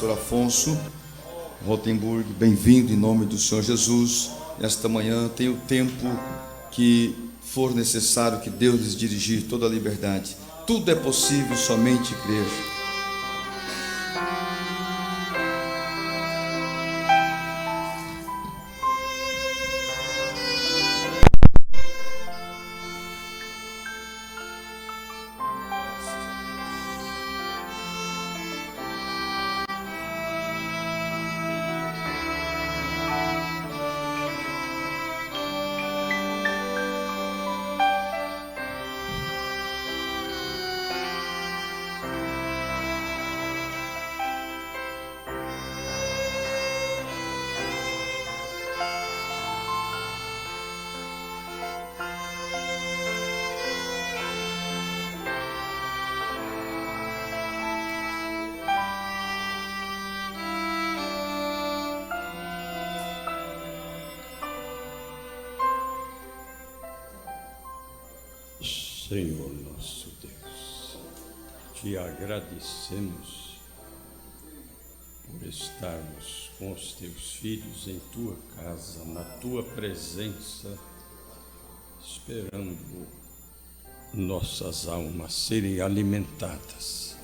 pastor Afonso Rotenburg, bem-vindo em nome do Senhor Jesus. Nesta manhã, tenha o tempo que for necessário, que Deus lhes dirigir toda a liberdade. Tudo é possível, somente crer. Senhor nosso Deus, te agradecemos por estarmos com os teus filhos em tua casa, na tua presença, esperando nossas almas serem alimentadas.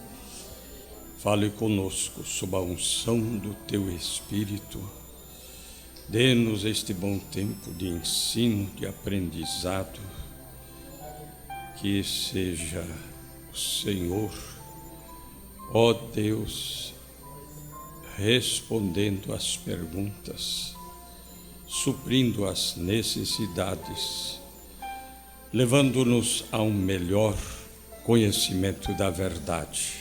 Fale conosco sob a unção do teu Espírito. Dê-nos este bom tempo de ensino, de aprendizado. Que seja o Senhor, ó Deus, respondendo às perguntas, suprindo as necessidades, levando-nos a um melhor conhecimento da verdade.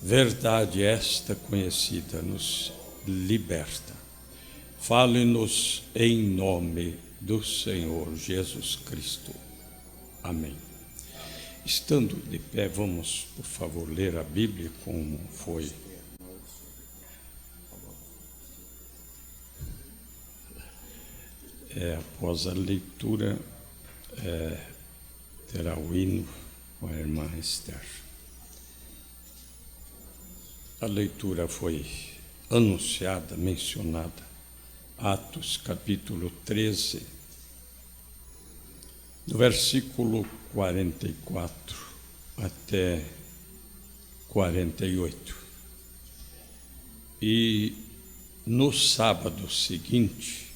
Verdade esta conhecida nos liberta. Fale-nos em nome do Senhor Jesus Cristo. Amém. Estando de pé, vamos, por favor, ler a Bíblia como foi. Após a leitura, terá o hino com a irmã Esther. A leitura foi anunciada, mencionada, Atos capítulo 13, do versículo 44 até 48. E no sábado seguinte,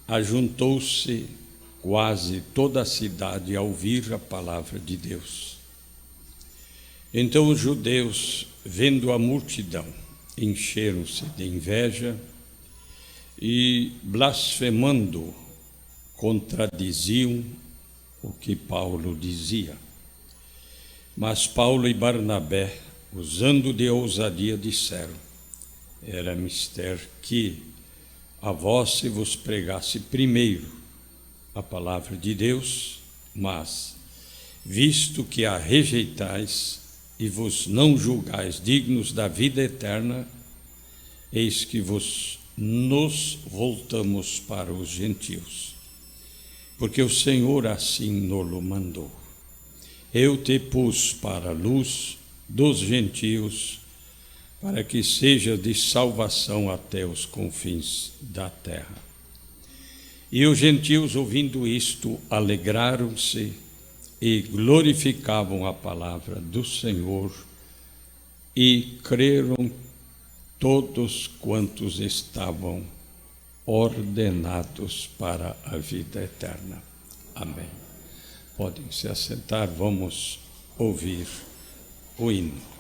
ajuntou-se quase toda a cidade a ouvir a palavra de Deus. Então os judeus, vendo a multidão, encheram-se de inveja e, blasfemando, contradiziam o que Paulo dizia. Mas Paulo e Barnabé, usando de ousadia, disseram: era mister que a vós se vos pregasse primeiro a palavra de Deus, mas, visto que a rejeitais e vos não julgais dignos da vida eterna, eis que nos voltamos para os gentios. Porque o Senhor assim nos mandou. Eu te pus para a luz dos gentios, para que seja de salvação até os confins da terra. E os gentios, ouvindo isto, alegraram-se e glorificavam a palavra do Senhor, e creram todos quantos estavam ordenados para a vida eterna. Amém. Podem se assentar, vamos ouvir o hino.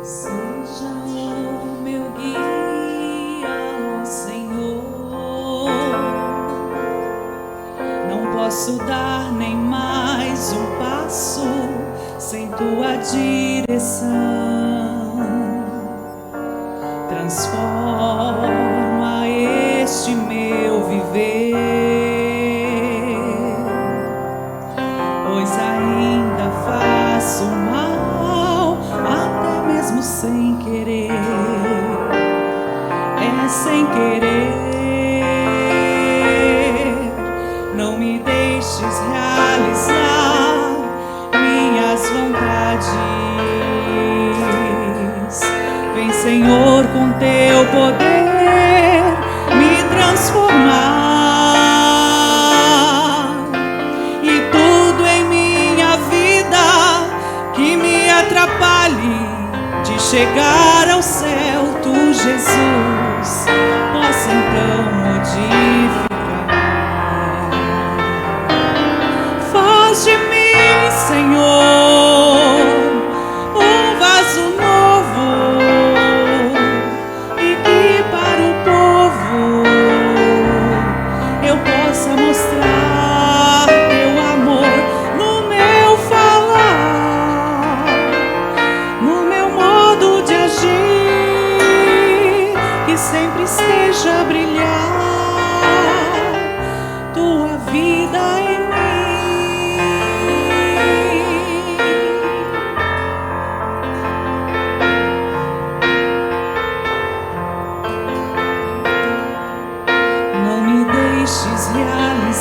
Seja o meu guia, ó Senhor. Não posso dar nem mais um passo sem tua direção. Transforma este meu viver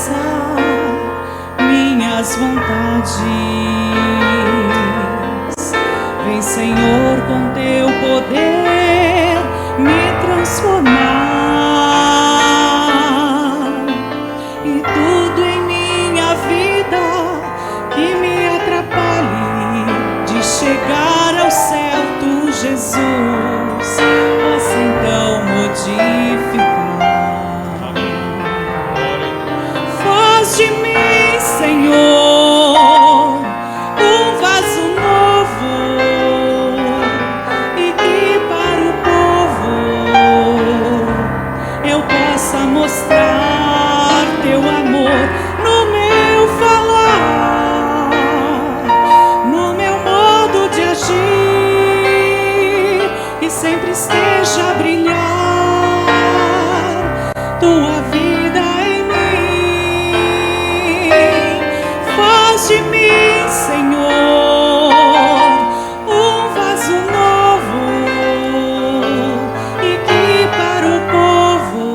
alcançar minhas vontades. Vem, Senhor, com teu poder me transformar, e tudo em minha vida que me atrapalhe de chegar ao céu, tu, Jesus, possa então modificar. Faz de mim, Senhor, um vaso novo, e que para o povo eu possa mostrar teu amor no meu falar, no meu modo de agir, e sempre esteja a brilhar tua vida em mim. Faz de mim, Senhor, um vaso novo, e que para o povo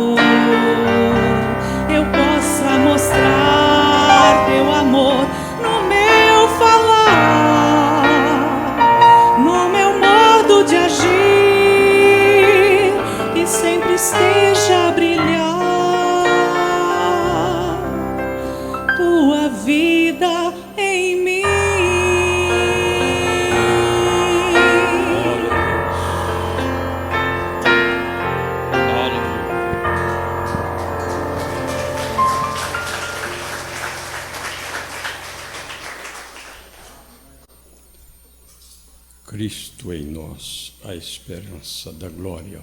eu possa mostrar teu amor no meu falar, no meu modo de agir, e sempre esteja a brilhar tua vida em mim. Cristo em nós, a esperança da glória,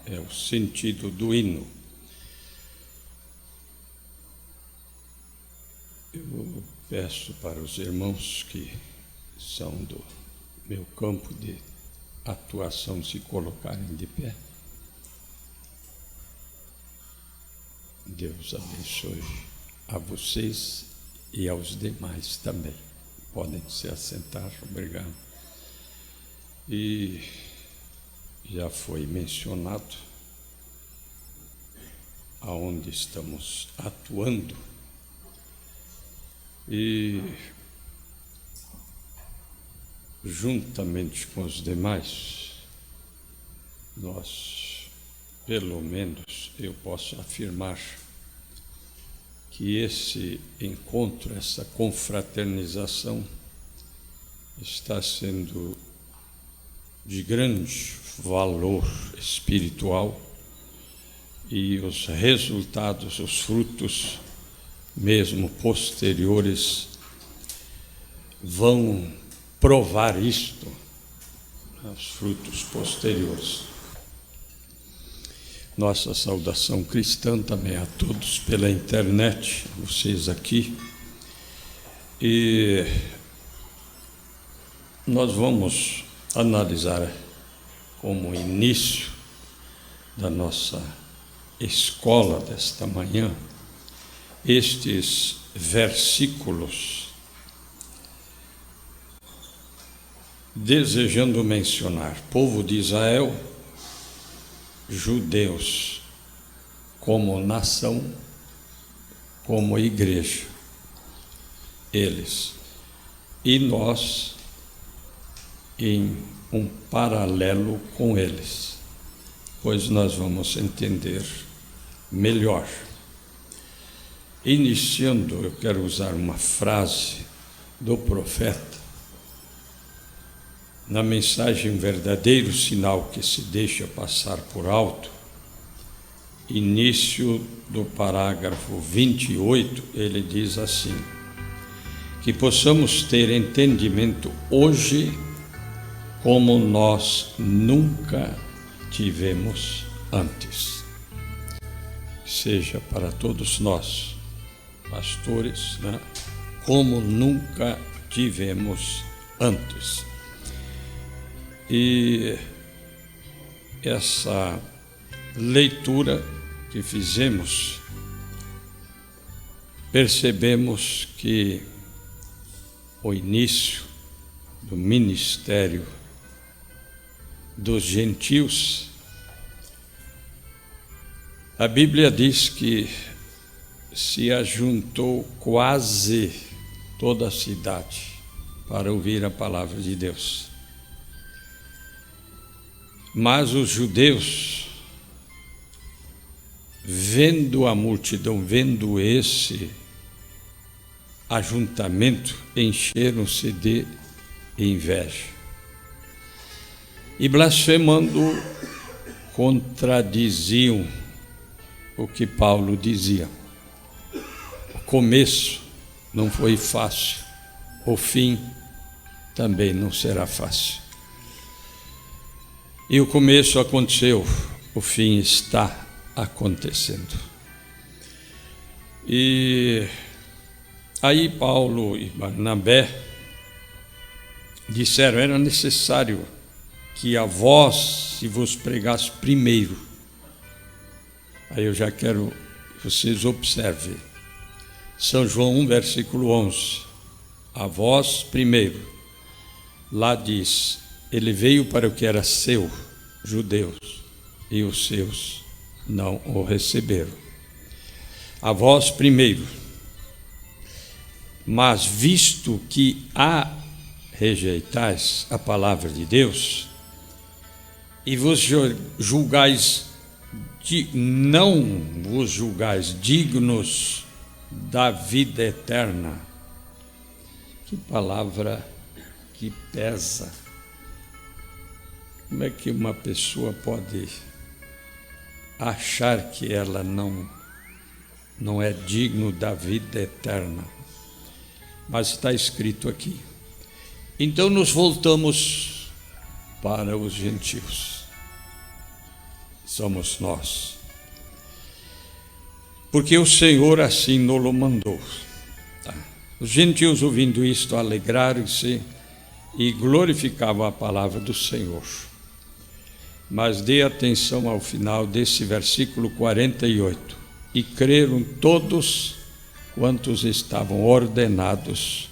é o sentido do hino. Eu peço para os irmãos que são do meu campo de atuação se colocarem de pé. Deus abençoe a vocês e aos demais também. Podem se assentar, obrigado. E já foi mencionado aonde estamos atuando, e juntamente com os demais, nós, pelo menos, eu posso afirmar que esse encontro, essa confraternização está sendo de grande valor espiritual, e os resultados, os frutos, mesmo posteriores, vão provar isto, os frutos posteriores. Nossa saudação cristã também a todos pela internet, vocês aqui, e nós vamos analisar como início da nossa escola desta manhã estes versículos, desejando mencionar povo de Israel, judeus, como nação, como igreja, eles, e nós em um paralelo com eles, pois nós vamos entender melhor. Iniciando, eu quero usar uma frase do profeta na mensagem Verdadeiro Sinal que se deixa passar por alto, início do parágrafo 28, ele diz assim: que possamos ter entendimento hoje como nós nunca tivemos antes. Seja para todos nós, pastores, né? Como nunca tivemos antes. E essa leitura que fizemos, percebemos que o início do ministério dos gentios, a Bíblia diz que se ajuntou quase toda a cidade para ouvir a palavra de Deus. Mas os judeus, vendo a multidão, vendo esse ajuntamento, encheram-se de inveja e, blasfemando, contradiziam o que Paulo dizia. O começo não foi fácil, o fim também não será fácil. E o começo aconteceu, o fim está acontecendo. E aí Paulo e Barnabé disseram: era necessário que a vós se vos pregasse primeiro. Aí eu já quero que vocês observem. São João 1, versículo 11. A vós primeiro. Lá diz: ele veio para o que era seu, judeus, e os seus não o receberam. A vós primeiro. Mas visto que rejeitais a palavra de Deus, e vos julgais, não vos julgais dignos da vida eterna. Que palavra que pesa. Como é que uma pessoa pode achar que ela não é digno da vida eterna? Mas está escrito aqui. Então nos voltamos para os gentios. Somos nós. Porque o Senhor assim nos mandou. Os gentios, ouvindo isto, alegraram-se e glorificavam a palavra do Senhor. Mas dê atenção ao final desse versículo 48. E creram todos quantos estavam ordenados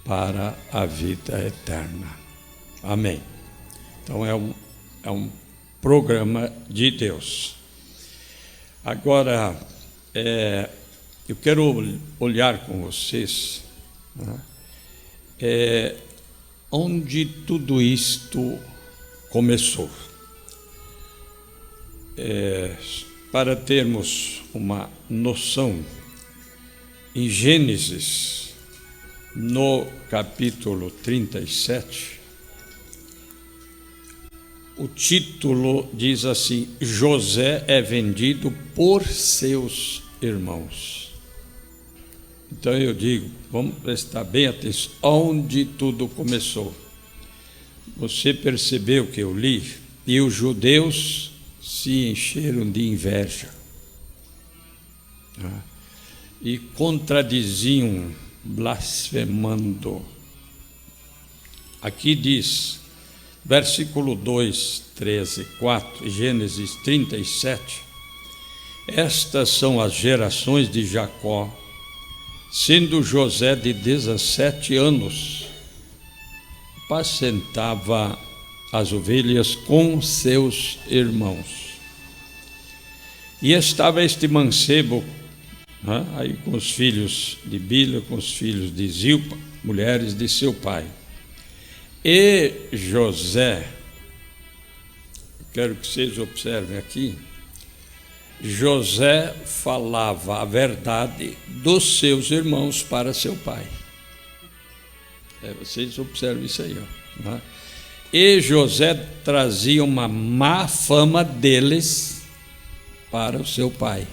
para a vida eterna. Amém. Então é um programa de Deus. Agora, eu quero olhar com vocês, onde tudo isto começou. Para termos uma noção, em Gênesis, no capítulo 37, o título diz assim: José é vendido por seus irmãos. Então eu digo, vamos prestar bem atenção, onde tudo começou. Você percebeu que eu li? E os judeus se encheram de inveja. E contradiziam, blasfemando. Aqui diz, versículo 2, 13, 4, Gênesis 37, estas são as gerações de Jacó, sendo José de 17 anos, apacentava as ovelhas com seus irmãos. E estava este mancebo, aí com os filhos de Bila, com os filhos de Zilpa, mulheres de seu pai. E José, quero que vocês observem aqui, José falava a verdade dos seus irmãos para seu pai. Vocês observam isso aí, ó. E José trazia uma má fama deles para o seu pai.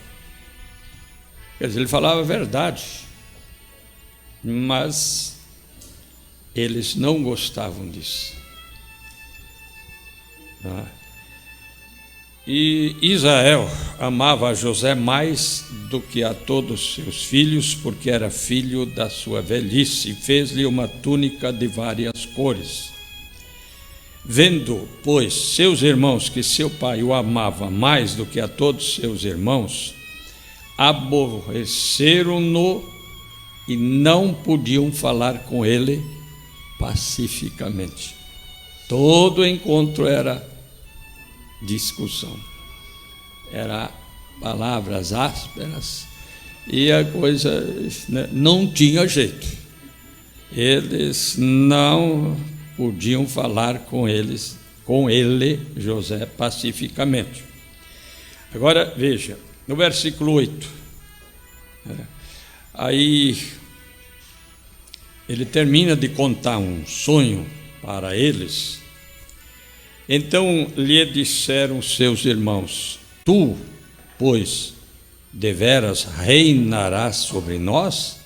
Quer dizer, ele falava a verdade, mas eles não gostavam disso. E Israel amava a José mais do que a todos seus filhos, porque era filho da sua velhice, e fez-lhe uma túnica de várias cores. Vendo, pois, seus irmãos que seu pai o amava mais do que a todos seus irmãos, aborreceram-no e não podiam falar com ele pacificamente. Todo encontro era discussão, era palavras ásperas e a coisa, né, não tinha jeito. Eles não podiam falar com ele, José, pacificamente. Agora, veja, no versículo 8, aí ele termina de contar um sonho para eles. Então lhe disseram seus irmãos: tu, pois, deveras reinarás sobre nós?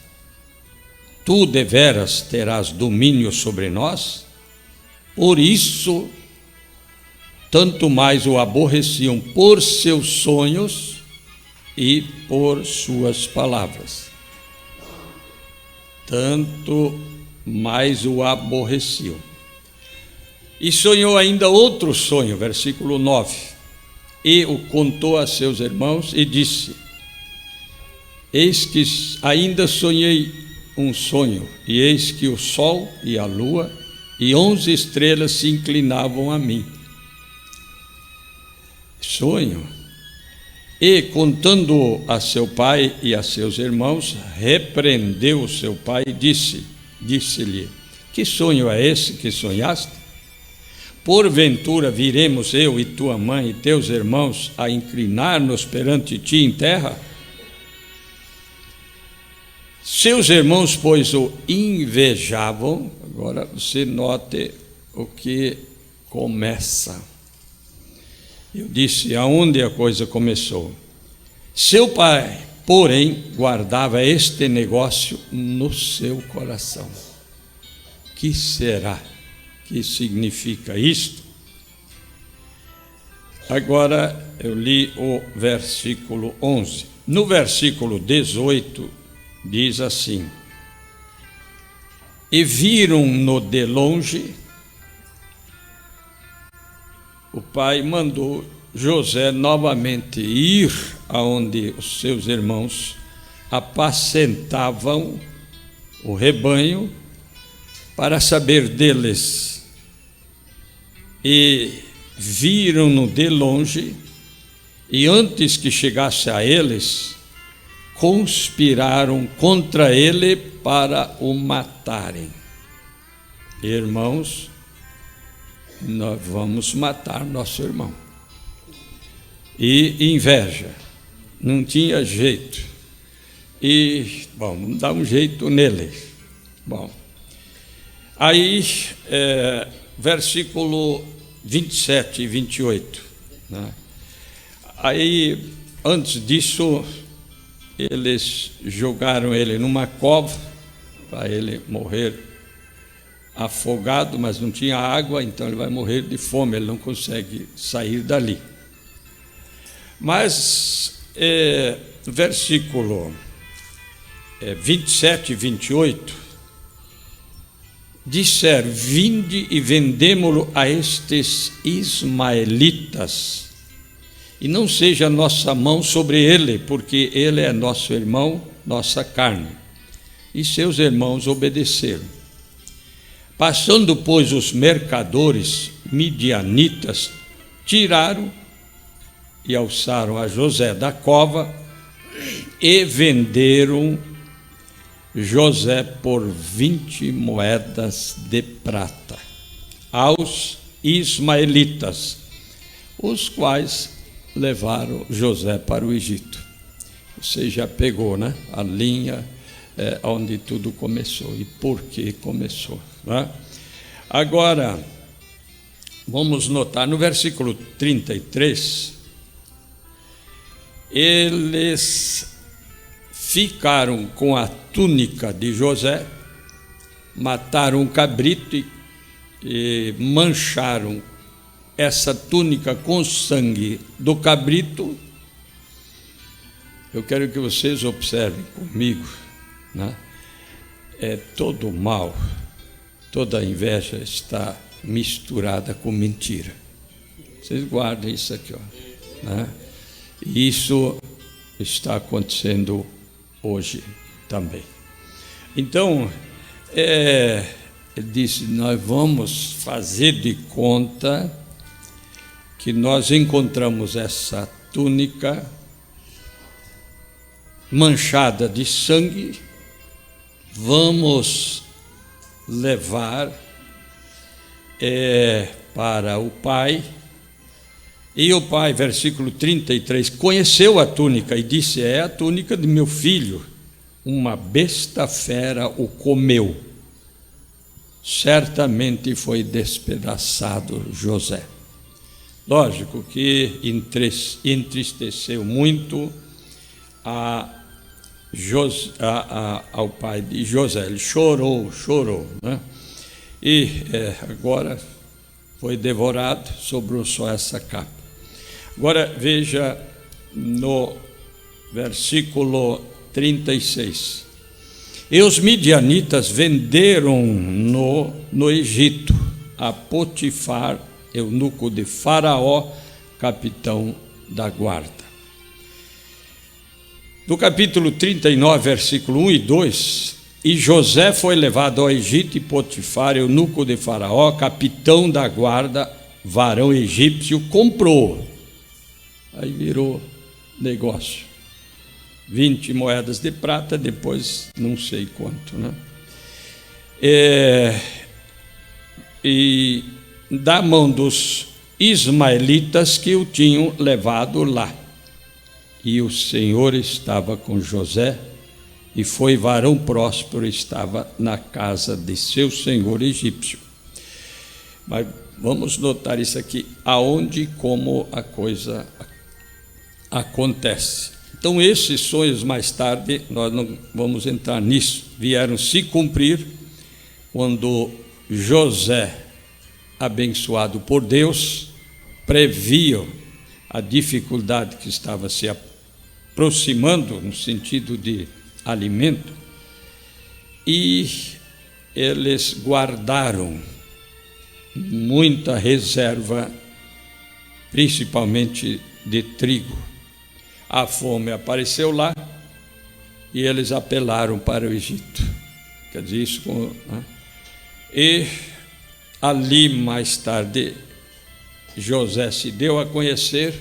Tu deveras terás domínio sobre nós? Por isso, tanto mais o aborreciam por seus sonhos e por suas palavras. Tanto mais o aborreciam. E sonhou ainda outro sonho, versículo 9. E o contou a seus irmãos e disse: eis que ainda sonhei um sonho, e eis que o sol e a lua e 11 estrelas se inclinavam a mim. Sonho. E contando a seu pai e a seus irmãos, repreendeu o seu pai e disse-lhe: que sonho é esse que sonhaste? Porventura viremos eu e tua mãe e teus irmãos a inclinar-nos perante ti em terra? Seus irmãos, pois, o invejavam. Agora você note o que começa. Eu disse aonde a coisa começou. Seu pai, porém, guardava este negócio no seu coração. Que será que significa isto? Agora eu li o versículo 11. No versículo 18 diz assim: e viram-no de longe. O pai mandou José novamente ir aonde os seus irmãos apacentavam o rebanho para saber deles. E viram-no de longe, e antes que chegasse a eles, conspiraram contra ele para o matarem. Irmãos, nós vamos matar nosso irmão. E inveja, não tinha jeito. E, bom, vamos dar um jeito nele. Bom, aí, versículo 27 e 28. Né? Aí, antes disso, eles jogaram ele numa cova para ele morrer afogado, mas não tinha água, então ele vai morrer de fome, ele não consegue sair dali. Mas versículo 27 e 28 disseram: vinde e vendemo-lo a estes ismaelitas, e não seja nossa mão sobre ele, porque ele é nosso irmão, nossa carne. E seus irmãos obedeceram. Passando, pois, os mercadores midianitas, tiraram e alçaram a José da cova e venderam José por 20 moedas de prata aos ismaelitas, os quais levaram José para o Egito. Você já pegou, né? A linha onde tudo começou e por que começou. Né? Agora, vamos notar no versículo 33, eles ficaram com a túnica de José, mataram um cabrito e mancharam essa túnica com sangue do cabrito. Eu quero que vocês observem comigo, né? Todo mal, toda inveja está misturada com mentira. Vocês guardem isso aqui, ó, né? Isso está acontecendo hoje também. Então, ele disse: nós vamos fazer de conta que nós encontramos essa túnica manchada de sangue, vamos levar para o pai. E o pai, versículo 33, conheceu a túnica e disse: é a túnica de meu filho, uma besta fera o comeu. Certamente foi despedaçado José. Lógico que entristeceu muito ao pai de José. Ele chorou, né? E agora foi devorado, sobrou só essa capa. Agora veja no versículo 36. E os midianitas venderam no Egito a Potifar, eunuco de Faraó, capitão da guarda. No capítulo 39, versículo 1 e 2, e José foi levado ao Egito, e Potifar, eunuco de Faraó, capitão da guarda, varão egípcio, comprou. Aí virou negócio. 20 moedas de prata, depois não sei quanto, né? E da mão dos ismaelitas que o tinham levado lá. E o Senhor estava com José, e foi varão próspero, estava na casa de seu senhor egípcio. Mas vamos notar isso aqui, aonde e como a coisa acontece. Então, esses sonhos, mais tarde, nós não vamos entrar nisso, vieram se cumprir quando José, abençoado por Deus, previa a dificuldade que estava se aproximando no sentido de alimento, e eles guardaram muita reserva, principalmente de trigo. A fome apareceu lá e eles apelaram para o Egito. Quer dizer, isso, né? E ali mais tarde José se deu a conhecer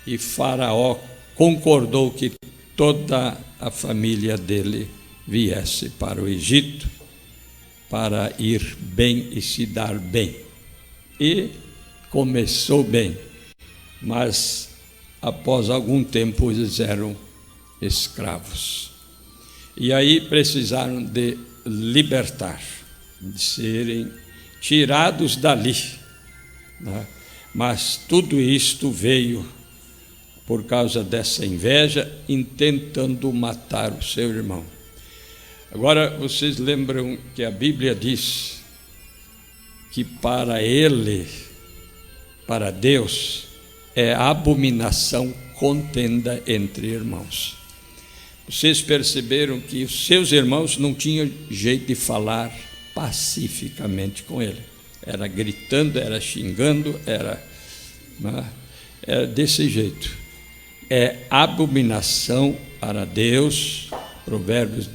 e Faraó concordou que toda a família dele viesse para o Egito para ir bem e se dar bem. E começou bem, mas após algum tempo eles eram escravos. E aí precisaram de libertar, de serem tirados dali, né? Mas tudo isto veio por causa dessa inveja, intentando matar o seu irmão. Agora, vocês lembram que a Bíblia diz que para ele, para Deus, é abominação contenda entre irmãos. Vocês perceberam que os seus irmãos não tinham jeito de falar pacificamente com ele. Era gritando, era xingando, era desse jeito. É abominação para Deus, Provérbios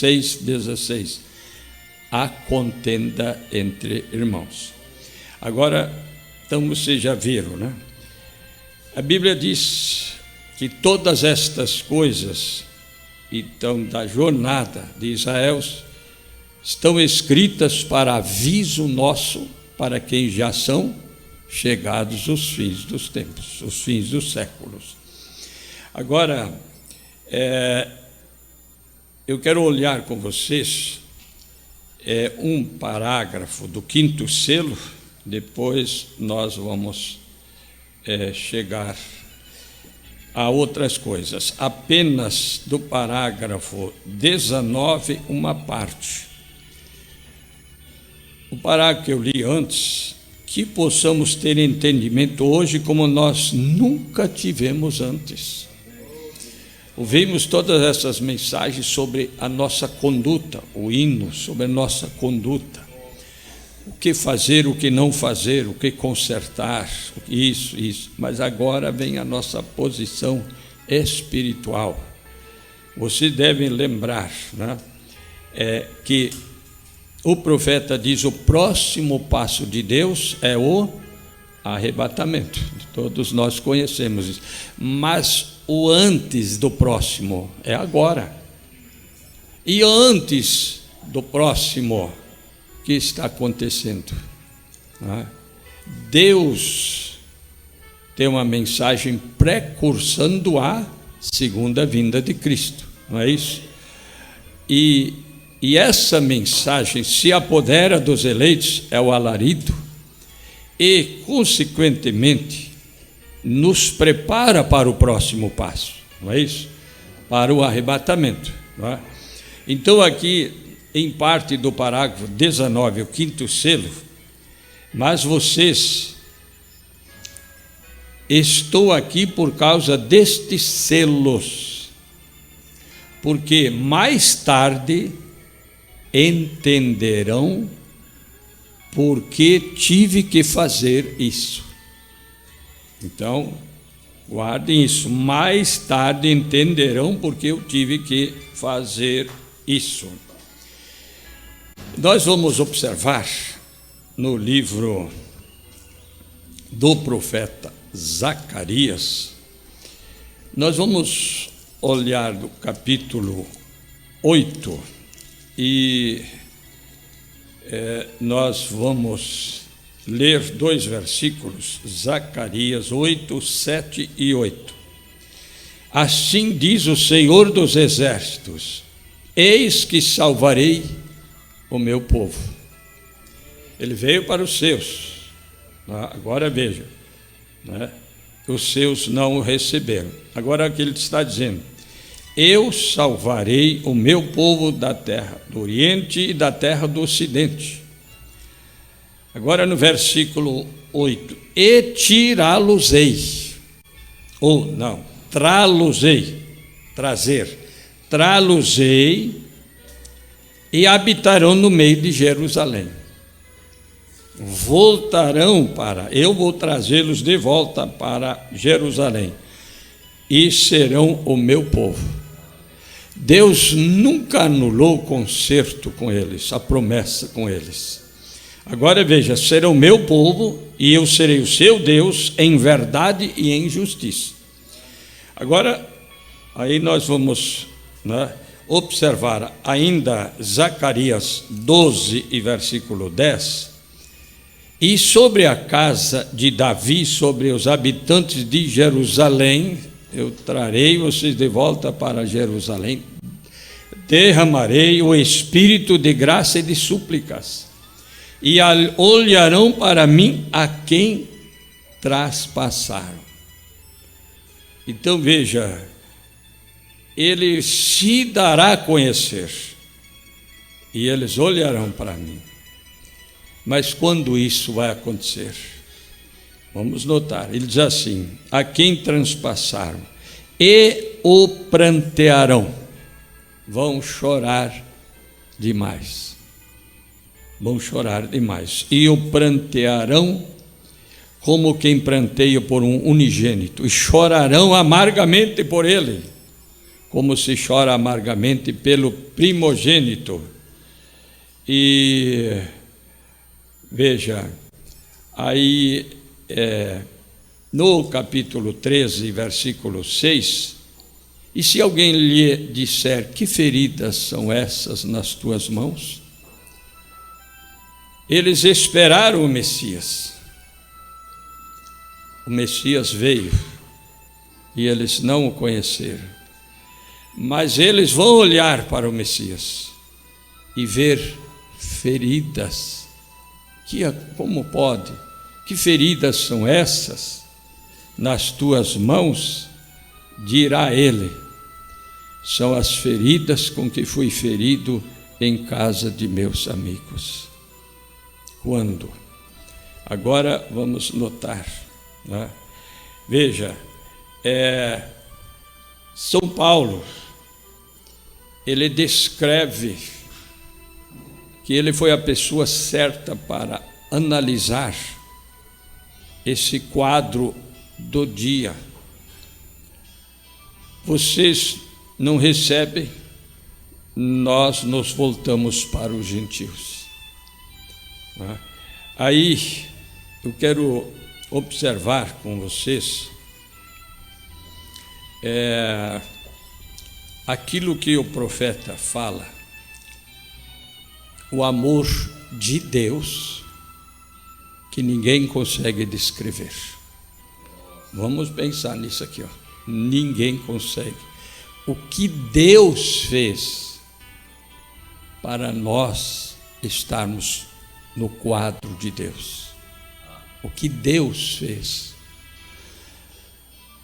6,16, a contenda entre irmãos. Agora, então vocês já viram, né? A Bíblia diz que todas estas coisas, então, da jornada de Israel, estão escritas para aviso nosso, para quem já são chegados os fins dos tempos, os fins dos séculos. Agora, eu quero olhar com vocês um parágrafo do 5º selo, depois nós vamos chegar a outras coisas. Apenas do parágrafo 19, uma parte. O parágrafo que eu li antes, que possamos ter entendimento hoje como nós nunca tivemos antes. Ouvimos todas essas mensagens sobre a nossa conduta, o hino sobre a nossa conduta. O que fazer, o que não fazer, o que consertar, isso. Mas agora vem a nossa posição espiritual. Vocês devem lembrar, né, que o profeta diz: o próximo passo de Deus é o arrebatamento. Todos nós conhecemos isso. Mas o antes do próximo, é agora. E antes do próximo, o que está acontecendo? Deus tem uma mensagem precursando a segunda vinda de Cristo, não é isso? E essa mensagem se apodera dos eleitos, é o alarido, e, consequentemente, nos prepara para o próximo passo, não é isso? Para o arrebatamento, não é? Então, aqui, em parte do parágrafo 19, o quinto selo, mas vocês, estou aqui por causa destes selos, porque mais tarde entenderão por que tive que fazer isso. Então, guardem isso, mais tarde entenderão por que eu tive que fazer isso. Nós vamos observar no livro do profeta Zacarias, nós vamos olhar do capítulo 8 e nós vamos ler 2 versículos, Zacarias 8, 7 e 8. Assim diz o Senhor dos Exércitos: eis que salvarei o meu povo. Ele veio para os seus, agora veja, os seus não o receberam. Agora aqui ele está dizendo: eu salvarei o meu povo da terra do Oriente e da terra do Ocidente. Agora no versículo 8: e tirá-los-ei, ou não, trá-los-ei, trá-los-ei, e habitarão no meio de Jerusalém. Voltarão eu vou trazê-los de volta para Jerusalém, e serão o meu povo. Deus nunca anulou o concerto com eles, a promessa com eles. Agora veja, serão meu povo e eu serei o seu Deus em verdade e em justiça. Agora, aí nós vamos observar ainda Zacarias 12 e versículo 10. E sobre a casa de Davi, sobre os habitantes de Jerusalém, eu trarei vocês de volta para Jerusalém, derramarei o espírito de graça e de súplicas, e olharão para mim a quem traspassaram. Então veja, ele se dará a conhecer, e eles olharão para mim. Mas quando isso vai acontecer? Vamos notar, ele diz assim: a quem transpassaram, e o prantearão, vão chorar demais, e o prantearão como quem pranteia por um unigênito, e chorarão amargamente por ele, como se chora amargamente pelo primogênito. E veja, aí no capítulo 13, versículo 6, e se alguém lhe disser: que feridas são essas nas tuas mãos? Eles esperaram o Messias. O Messias veio e eles não o conheceram. Mas eles vão olhar para o Messias e ver feridas. Como pode? Que feridas são essas nas tuas mãos? Dirá ele: são as feridas com que fui ferido em casa de meus amigos. Quando? Agora vamos notar, Veja, São Paulo, ele descreve que ele foi a pessoa certa para analisar esse quadro do dia. Vocês não recebem, nós nos voltamos para os gentios. Aí eu quero observar com vocês aquilo que o profeta fala, o amor de Deus, que ninguém consegue descrever. Vamos pensar nisso aqui, ó. Ninguém consegue. O que Deus fez para nós estarmos no quadro de Deus. O que Deus fez.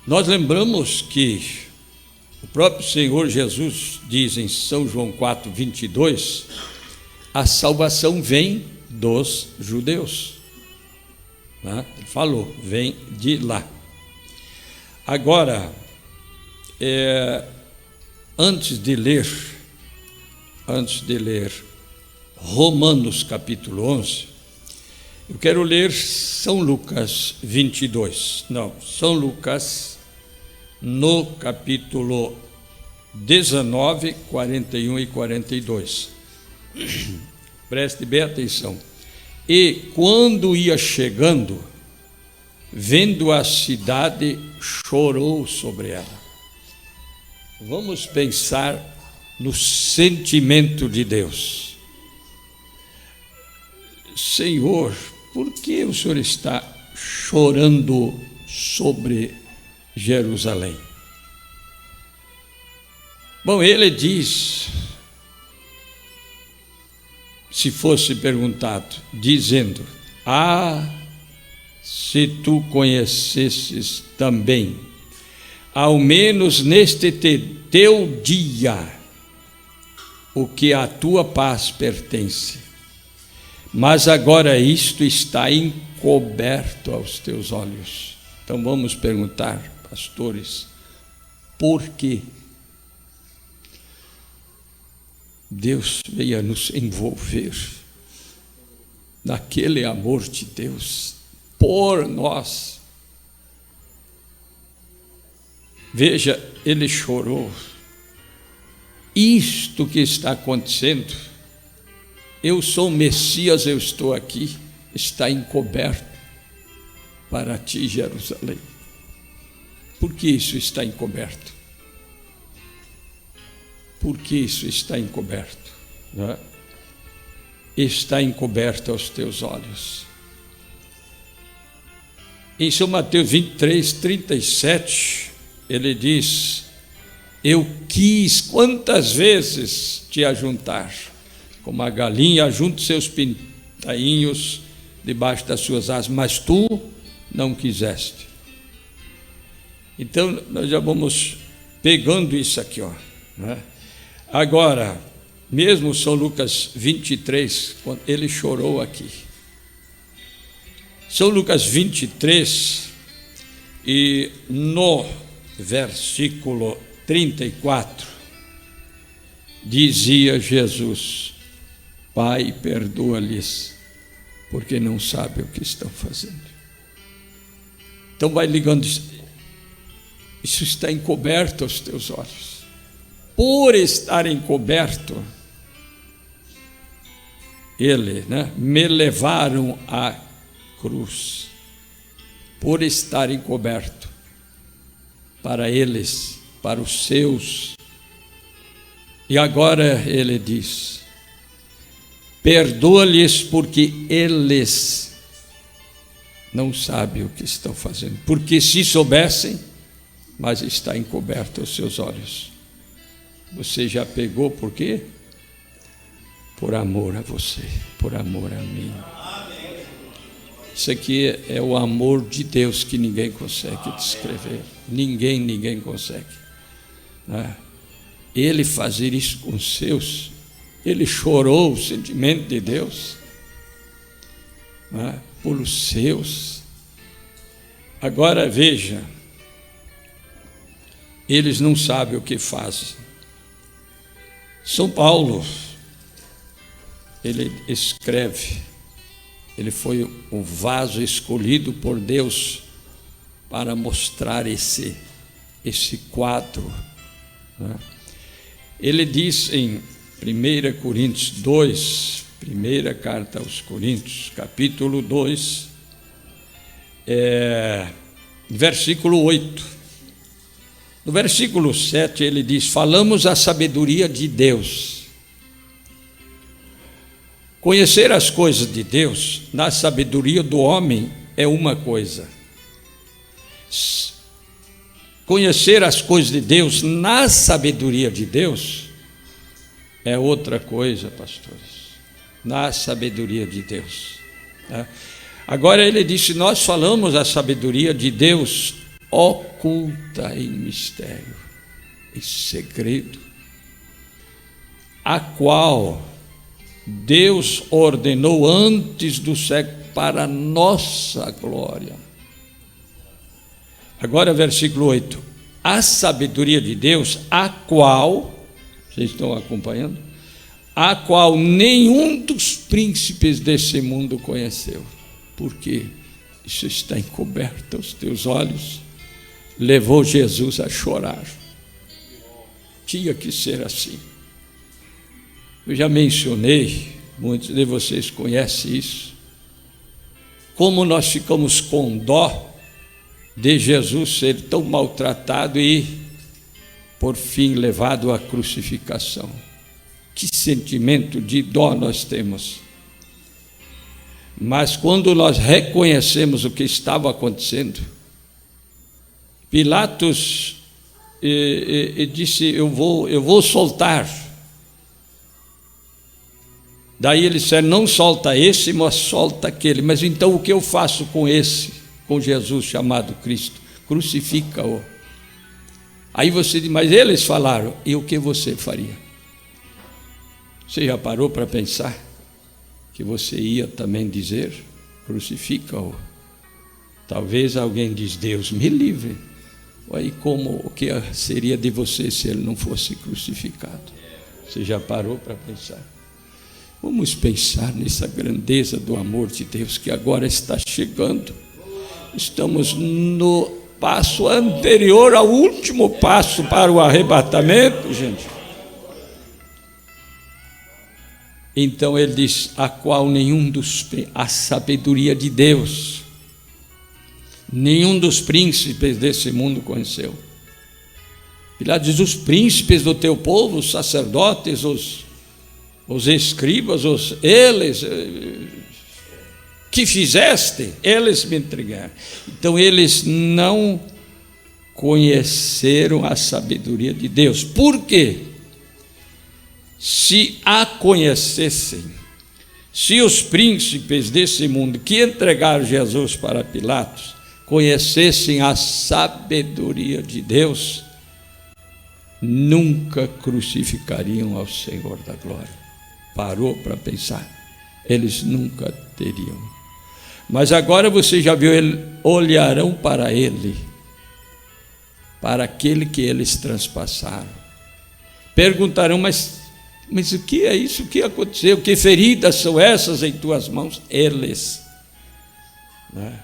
Nós lembramos que o próprio Senhor Jesus diz em São João 4:22, a salvação vem dos judeus. Ele falou, vem de lá. Agora, antes de ler Romanos capítulo 11, eu quero ler São Lucas 22. Não, São Lucas no capítulo 19, 41 e 42. Preste bem atenção. E quando ia chegando, vendo a cidade, chorou sobre ela. Vamos pensar no sentimento de Deus. Senhor, por que o Senhor está chorando sobre Jerusalém? Bom, ele diz, se fosse perguntado, dizendo, se tu conhecesses também, ao menos neste teu dia, o que à tua paz pertence, mas agora isto está encoberto aos teus olhos. Então vamos perguntar, pastores, por quê? Deus veio a nos envolver naquele amor de Deus por nós. Veja, ele chorou. Isto que está acontecendo, eu sou o Messias, eu estou aqui, está encoberto para ti, Jerusalém. Por que isso está encoberto? Por que isso está encoberto? Está encoberto aos teus olhos. Em São Mateus 23, 37, ele diz, eu quis quantas vezes te ajuntar, como a galinha ajunta seus pintainhos debaixo das suas asas, mas tu não quiseste. Então, nós já vamos pegando isso aqui, ó, né? Agora, mesmo São Lucas 23, quando ele chorou aqui. São Lucas 23, e no versículo 34, dizia Jesus, Pai, perdoa-lhes, porque não sabem o que estão fazendo. Então vai ligando, isso está encoberto aos teus olhos. Por estar encoberto, me levaram à cruz. Por estar encoberto, para eles, para os seus. E agora ele diz, perdoa-lhes porque eles não sabem o que estão fazendo. Porque se soubessem, mas está encoberto aos seus olhos. Você já pegou por quê? Por amor a você, por amor a mim. Isso aqui é o amor de Deus que ninguém consegue descrever. Ninguém consegue. Ele fazer isso com os seus, ele chorou o sentimento de Deus por os seus. Agora veja, eles não sabem o que fazem. São Paulo, ele escreve, ele foi o vaso escolhido por Deus para mostrar esse quadro. Ele diz em 1 Coríntios 2, primeira carta aos Coríntios, capítulo 2, versículo 8, No versículo 7 ele diz: falamos a sabedoria de Deus. Conhecer as coisas de Deus na sabedoria do homem é uma coisa. Conhecer as coisas de Deus na sabedoria de Deus é outra coisa, pastores. Na sabedoria de Deus. Agora ele disse: nós falamos a sabedoria de Deus oculta em mistério, em segredo, a qual Deus ordenou antes do século para a nossa glória. Agora versículo 8: a sabedoria de Deus, a qual, vocês estão acompanhando? A qual nenhum dos príncipes desse mundo conheceu. Por quê? Isso está encoberto aos teus olhos. Levou Jesus a chorar. Tinha que ser assim. Eu já mencionei, muitos de vocês conhecem isso, como nós ficamos com dó de Jesus ser tão maltratado e, por fim, levado à crucificação. Que sentimento de dó nós temos. Mas quando nós reconhecemos o que estava acontecendo, Pilatos disse: eu vou soltar. Daí ele disse: não solta esse, mas solta aquele. Mas então o que eu faço com esse, com Jesus chamado Cristo? Crucifica-o. Aí você diz: mas eles falaram, e o que você faria? Você já parou para pensar que você ia também dizer: crucifica-o? Talvez alguém diz: Deus me livre. Aí o que seria de você se ele não fosse crucificado? Você já parou para pensar? Vamos pensar nessa grandeza do amor de Deus que agora está chegando. Estamos no passo anterior ao último passo para o arrebatamento, gente. Então ele diz: a qual a sabedoria de Deus, nenhum dos príncipes desse mundo conheceu. Pilatos diz: os príncipes do teu povo, os sacerdotes, os escribas, eles que fizeste, eles me entregaram. Então eles não conheceram a sabedoria de Deus. Por quê? Se a conhecessem, se os príncipes desse mundo que entregaram Jesus para Pilatos conhecessem a sabedoria de Deus, nunca crucificariam ao Senhor da glória. Parou para pensar? Eles nunca teriam. Mas agora você já viu, olharão para ele, para aquele que eles transpassaram. Perguntarão: mas o que é isso? O que aconteceu? Que feridas são essas em tuas mãos? Eles. Né?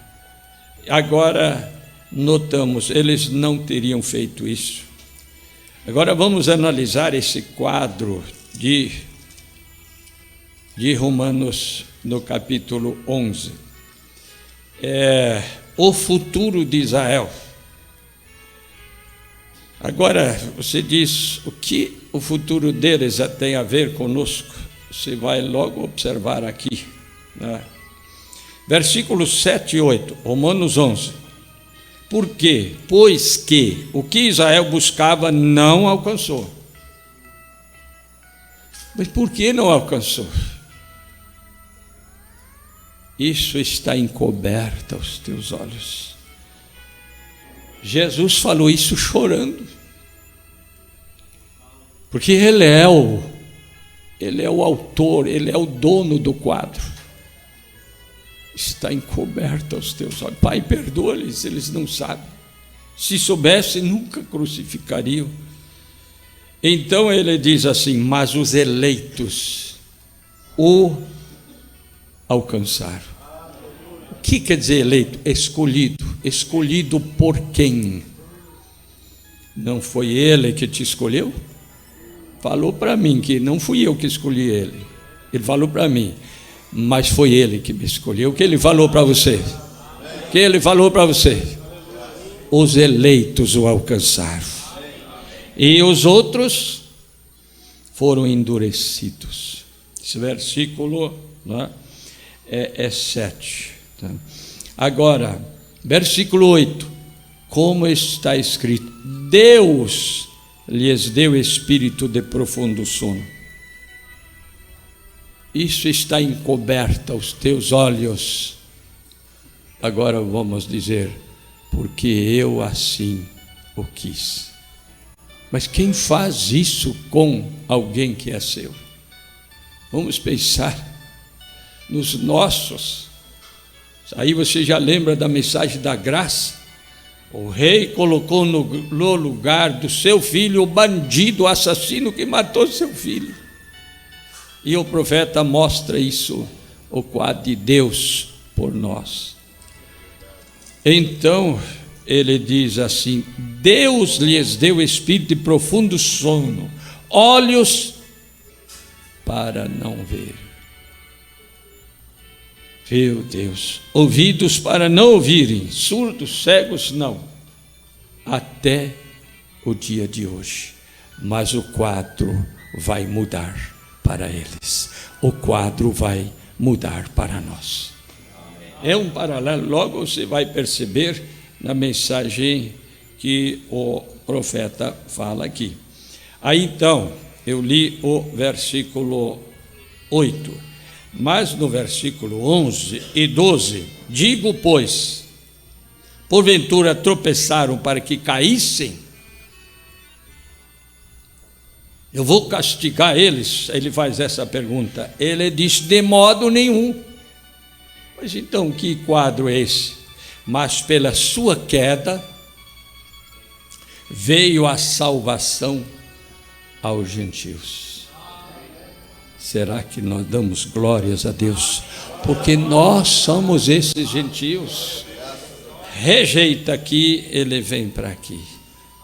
Agora notamos, eles não teriam feito isso. Agora vamos analisar esse quadro de Romanos no capítulo 11. O futuro de Israel. Agora você diz: o que o futuro deles tem a ver conosco? Você vai logo observar aqui, né? Versículos 7 e 8, Romanos 11. Por quê? Pois que o que Israel buscava não alcançou. Mas por que não alcançou? Isso está encoberto aos teus olhos. Jesus falou isso chorando, porque Ele é o autor, Ele é o dono do quadro. Está encoberto aos teus olhos. Pai, perdoa-lhes, eles não sabem. Se soubessem, nunca crucificariam. Então ele diz assim: mas os eleitos o alcançaram. O que quer dizer eleito? Escolhido. Escolhido por quem? Não foi ele que te escolheu? Falou para mim que não fui eu que escolhi ele. Ele falou para mim, mas foi ele que me escolheu. O que ele falou para você? O que ele falou para você? Os eleitos o alcançaram. e os outros foram endurecidos. Esse versículo, né, é 7. Tá? Agora, versículo 8. Como está escrito: Deus lhes deu espírito de profundo sono. Isso está encoberto aos teus olhos. Agora vamos dizer: porque eu assim o quis. Mas quem faz isso com alguém que é seu? Vamos pensar nos nossos. Aí você já lembra da mensagem da graça? O rei colocou no lugar do seu filho o bandido, o assassino que matou seu filho. E o profeta mostra isso, o quadro de Deus por nós. Então, ele diz assim: Deus lhes deu espírito de profundo sono, olhos para não ver. Meu Deus, ouvidos para não ouvirem, surdos, cegos não, até o dia de hoje. Mas o quadro vai mudar para eles, o quadro vai mudar para nós. É um paralelo, logo você vai perceber na mensagem que o profeta fala aqui. Aí então, eu li o versículo 8. Mas no versículo 11 e 12, digo, pois, porventura tropeçaram para que caíssem? Eu vou castigar eles? Ele faz essa pergunta. Ele diz: de modo nenhum. Mas então que quadro é esse? Mas pela sua queda veio a salvação aos gentios. Será que nós damos glórias a Deus? Porque nós somos esses gentios. Rejeita aqui, ele vem para aqui.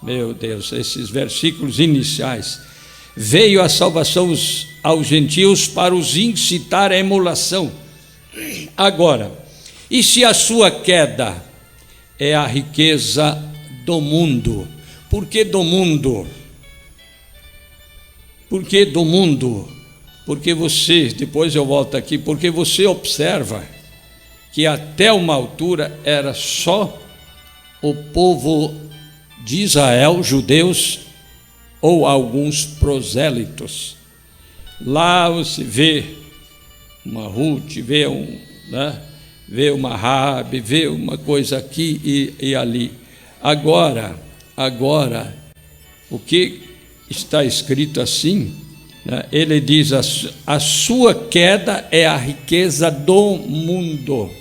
Meu Deus, esses versículos iniciais. Veio a salvação aos gentios para os incitar à emulação. Agora, e se a sua queda é a riqueza do mundo? Por que do mundo? Por que do mundo? Porque você, depois eu volto aqui, porque você observa que até uma altura era só o povo de Israel, judeus, ou alguns prosélitos. Lá você vê uma Ruth, vê vê uma Raabe, vê uma coisa aqui e ali. Agora, o que está escrito assim? Ele diz: a sua queda é a riqueza do mundo.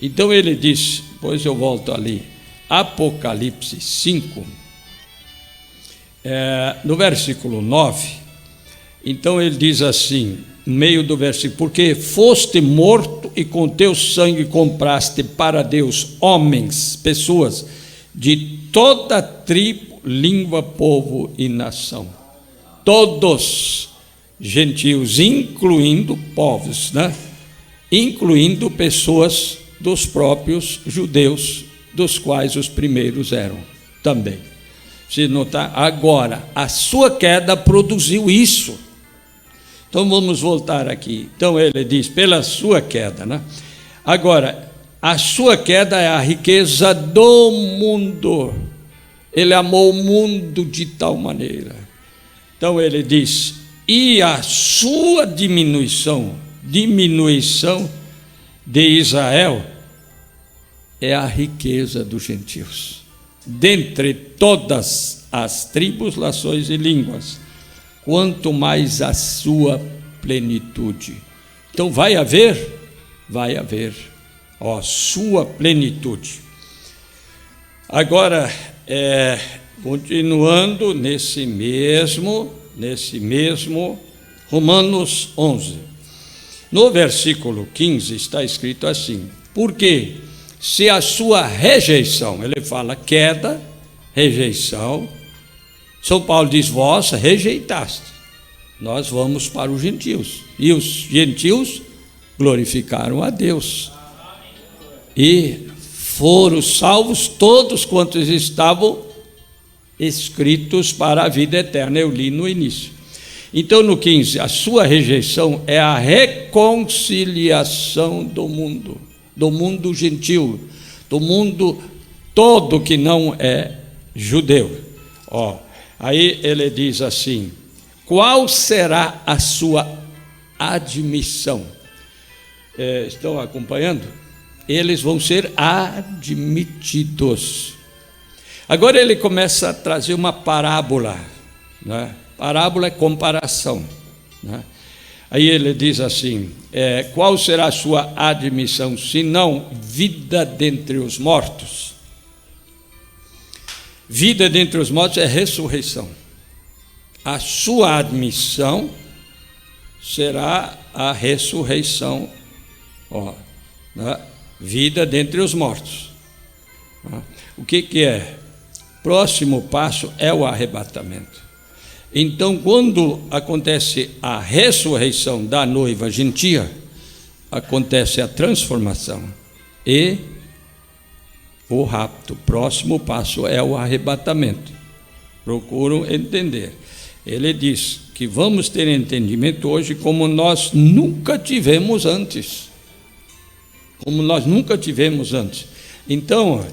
Então ele diz, depois eu volto ali, Apocalipse 5, no versículo 9, então ele diz assim, no meio do versículo: porque foste morto e com teu sangue compraste para Deus homens, pessoas de toda tribo, língua, povo e nação. Todos gentios, incluindo povos, incluindo pessoas dos próprios judeus, dos quais os primeiros eram também. Se notar, agora, a sua queda produziu isso. Então vamos voltar aqui. Então ele diz, pela sua queda, Agora, a sua queda é a riqueza do mundo. Ele amou o mundo de tal maneira. Então ele diz: e a sua diminuição de Israel é a riqueza dos gentios, dentre todas as tribos, nações e línguas, quanto mais a sua plenitude. Então vai haver, sua plenitude. Agora, continuando nesse mesmo Romanos 11, no versículo 15 está escrito assim: porque se a sua rejeição, ele fala queda, rejeição, São Paulo diz: vós rejeitaste, nós vamos para os gentios, e os gentios glorificaram a Deus, e foram salvos todos quantos estavam escritos para a vida eterna. Eu li no início. Então, no 15, a sua rejeição é a reconciliação do mundo gentil, do mundo todo que não é judeu. Aí ele diz assim: qual será a sua admissão? Estão acompanhando? Eles vão ser admitidos. Agora ele começa a trazer uma parábola, né? Parábola é comparação, né? Aí ele diz assim: qual será a sua admissão, se não vida dentre os mortos? Vida dentre os mortos é ressurreição. A sua admissão será a ressurreição, né? Vida dentre os mortos. O que é? Próximo passo é o arrebatamento. Então, quando acontece a ressurreição da noiva gentia, acontece a transformação e o rapto. Próximo passo é o arrebatamento. Procuram entender. Ele diz que vamos ter entendimento hoje como nós nunca tivemos antes. Como nós nunca tivemos antes. Então,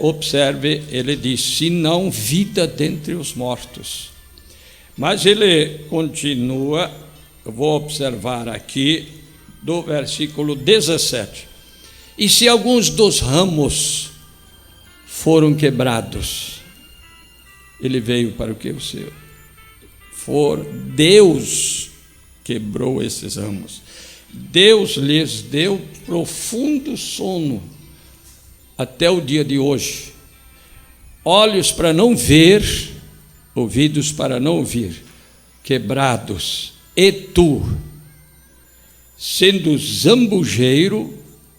observe, ele diz: se não vida dentre os mortos. Mas ele continua, eu vou observar aqui, do versículo 17. E se alguns dos ramos foram quebrados, ele veio para o que? O seu. Deus quebrou esses ramos. Deus lhes deu profundo sono até o dia de hoje. Olhos para não ver, ouvidos para não ouvir, quebrados. E tu, sendo zambujeiro,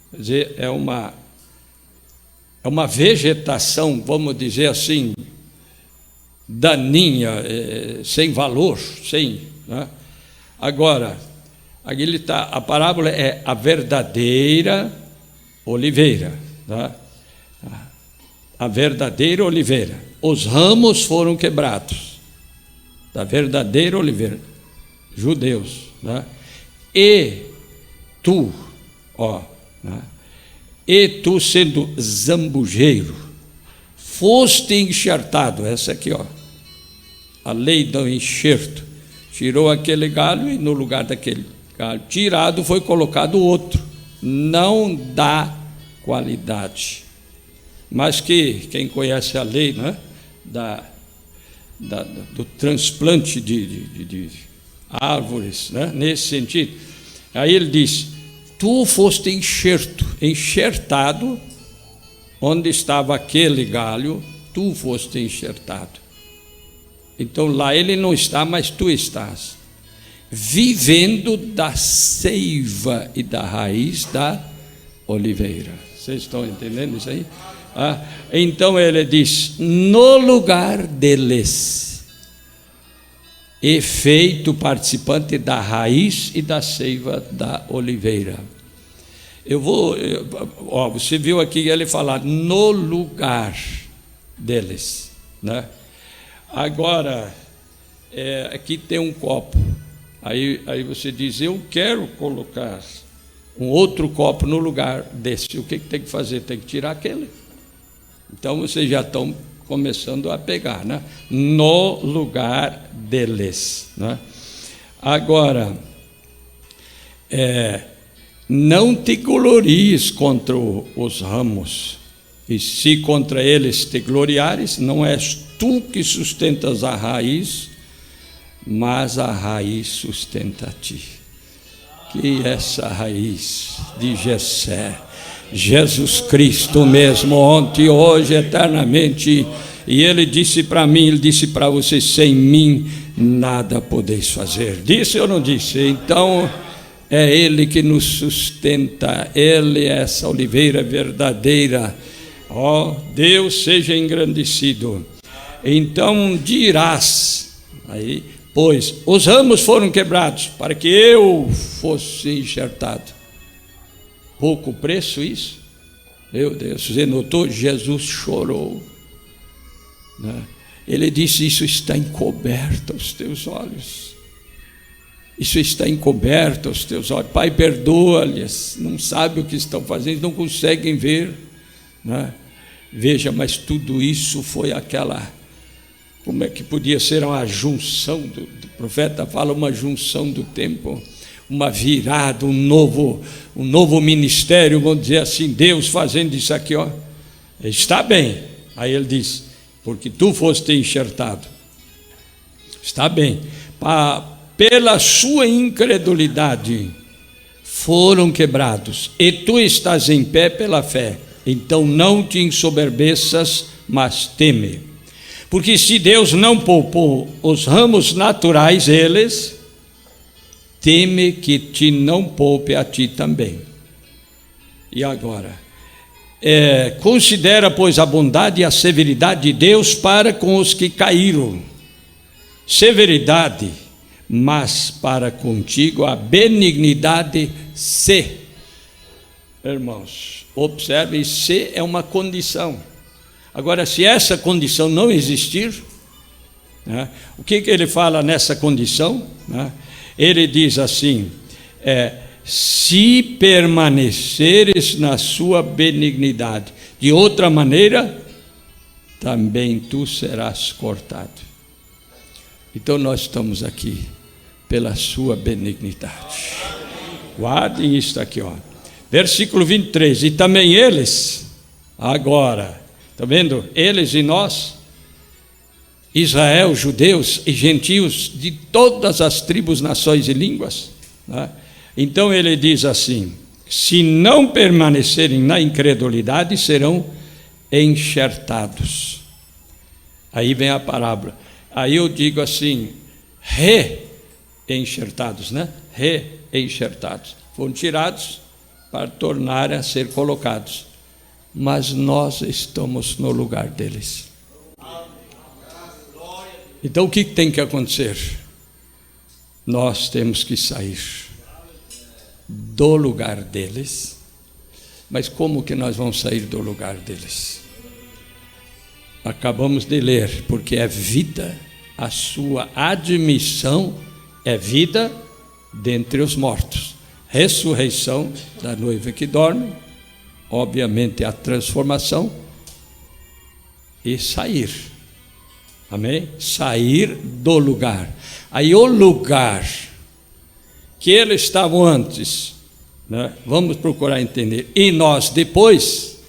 quer dizer, é uma vegetação, vamos dizer assim, daninha, sem valor, né? Agora, aqui está, a parábola é a verdadeira oliveira, tá? A verdadeira oliveira. Os ramos foram quebrados da verdadeira oliveira, judeus, né? E tu, né? E tu, sendo zambujeiro, foste enxertado. Essa aqui, a lei do enxerto. Tirou aquele galho e no lugar daquele galho tirado foi colocado outro. Não dá qualidade. Mas que quem conhece a lei, né, do transplante de árvores, né, nesse sentido, aí ele diz: tu foste enxertado, onde estava aquele galho, tu foste enxertado. Então lá ele não está, mas tu estás, vivendo da seiva e da raiz da oliveira. Vocês estão entendendo isso aí? Então ele diz: no lugar deles, e feito participante da raiz e da seiva da oliveira. Você viu aqui ele falar no lugar deles, né? Agora, aqui tem um copo. Aí você diz: eu quero colocar um outro copo no lugar desse. O que tem que fazer? Tem que tirar aquele. Então vocês já estão começando a pegar, né? No lugar deles, né? Agora, não te glories contra os ramos, e se contra eles te gloriares, não és tu que sustentas a raiz, mas a raiz sustenta a ti. Que essa raiz de Jessé, Jesus Cristo mesmo, ontem, hoje, eternamente. E ele disse para mim, ele disse para vocês: sem mim nada podeis fazer. Disse ou não disse? Então é ele que nos sustenta, ele é essa oliveira verdadeira. Deus seja engrandecido. Então dirás aí: pois os ramos foram quebrados para que eu fosse enxertado. Pouco preço isso? Meu Deus, você notou? Jesus chorou, né? Ele disse: isso está encoberto aos teus olhos. Isso está encoberto aos teus olhos. Pai, perdoa-lhes, não sabem o que estão fazendo, não conseguem ver, né? Veja, mas tudo isso foi aquela, como é que podia ser uma junção, do profeta fala, uma junção do tempo, uma virada, um novo ministério, vamos dizer assim, Deus fazendo isso aqui, ó. Está bem. Aí ele diz: porque tu foste enxertado. Está bem. Pela sua incredulidade foram quebrados, e tu estás em pé pela fé. Então não te ensoberbeças, mas teme. Porque se Deus não poupou os ramos naturais, eles, teme que te não poupe a ti também. E agora? Considera, pois, a bondade e a severidade de Deus para com os que caíram. Severidade, mas para contigo a benignidade se. Irmãos, observe, se é uma condição. Agora, se essa condição não existir, né, o que ele fala nessa condição? Né? Ele diz assim: se permaneceres na sua benignidade, de outra maneira, também tu serás cortado. Então nós estamos aqui pela sua benignidade. Guardem isso aqui, ó. Versículo 23, e também eles, agora, está vendo? Eles e nós, Israel, judeus e gentios de todas as tribos, nações e línguas, né? Então ele diz assim: se não permanecerem na incredulidade, serão enxertados. Aí vem a parábola. Aí eu digo assim: reenxertados, né? Reenxertados. Foram tirados para tornar a ser colocados. Mas nós estamos no lugar deles. Então o que tem que acontecer? Nós temos que sair do lugar deles. Mas como que nós vamos sair do lugar deles? Acabamos de ler, porque é vida, a sua admissão é vida dentre os mortos, ressurreição da noiva que dorme, obviamente a transformação e sair, amém? Sair do lugar. Aí o lugar que eles estavam antes, né? Vamos procurar entender, e nós depois,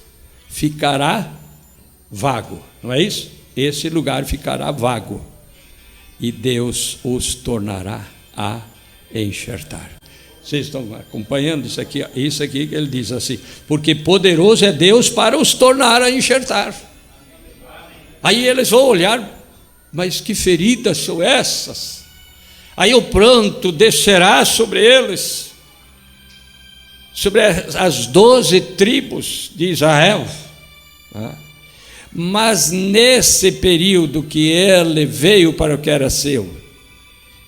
ficará vago, não é isso? Esse lugar ficará vago, e Deus os tornará a enxertar. Vocês estão acompanhando isso aqui? Isso aqui que ele diz assim: porque poderoso é Deus para os tornar a enxertar. Aí eles vão olhar: mas que feridas são essas? Aí o pranto descerá sobre eles, sobre as 12 tribos de Israel. Mas nesse período que ele veio para o que era seu,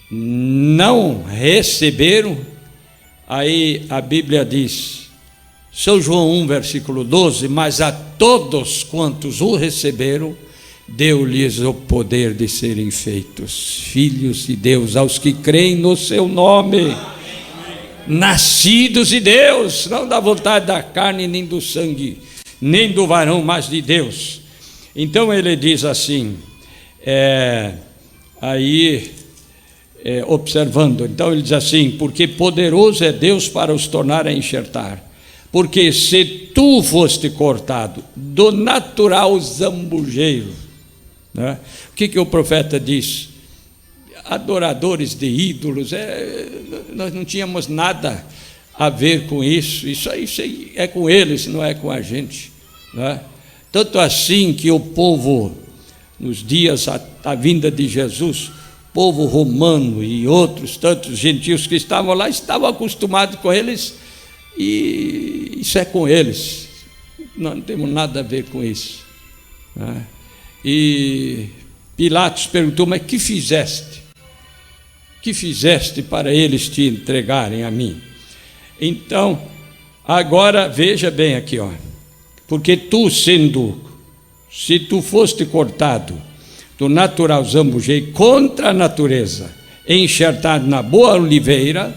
não receberam. Aí a Bíblia diz, São João 1, versículo 12: mas a todos quantos o receberam, deu-lhes o poder de serem feitos filhos de Deus, aos que creem no seu nome, nascidos de Deus, não da vontade da carne, nem do sangue, nem do varão, mas de Deus. Então ele diz assim, observando, então ele diz assim: porque poderoso é Deus para os tornar a enxertar, porque se tu foste cortado do natural zambujeiro, né? O que o profeta diz? Adoradores de ídolos, nós não tínhamos nada a ver com isso. Isso aí é com eles, não é com a gente, né? Tanto assim que o povo, nos dias da vinda de Jesus, povo romano e outros tantos gentios que estavam lá, estavam acostumados com eles, e isso é com eles, nós não temos nada a ver com isso, né? E Pilatos perguntou: mas que fizeste? Que fizeste para eles te entregarem a mim? Então, agora veja bem aqui, ó. Porque tu se tu foste cortado do natural zambujeio contra a natureza, enxertado na boa oliveira,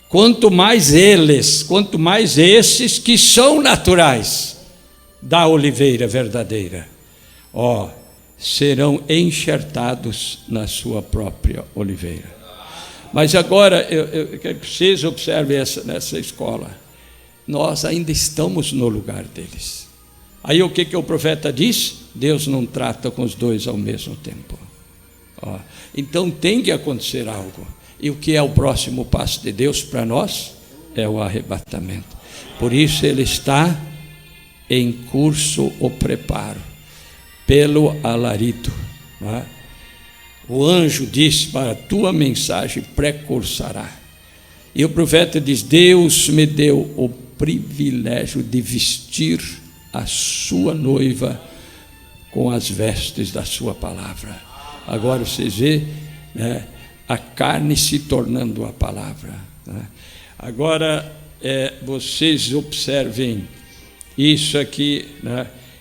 quanto mais esses que são naturais da oliveira verdadeira, serão enxertados na sua própria oliveira. Mas agora eu quero que vocês observem nessa escola, nós ainda estamos no lugar deles. Aí o que o profeta diz? Deus não trata com os dois ao mesmo tempo. Então tem que acontecer algo. E o que é o próximo passo de Deus para nós? É o arrebatamento. Por isso ele está em curso o preparo, pelo alarido. O anjo disse: para a tua mensagem precursará. E o profeta diz: Deus me deu o privilégio de vestir a sua noiva com as vestes da sua palavra. Agora vocês veem, a carne se tornando a palavra. Agora vocês observem isso aqui,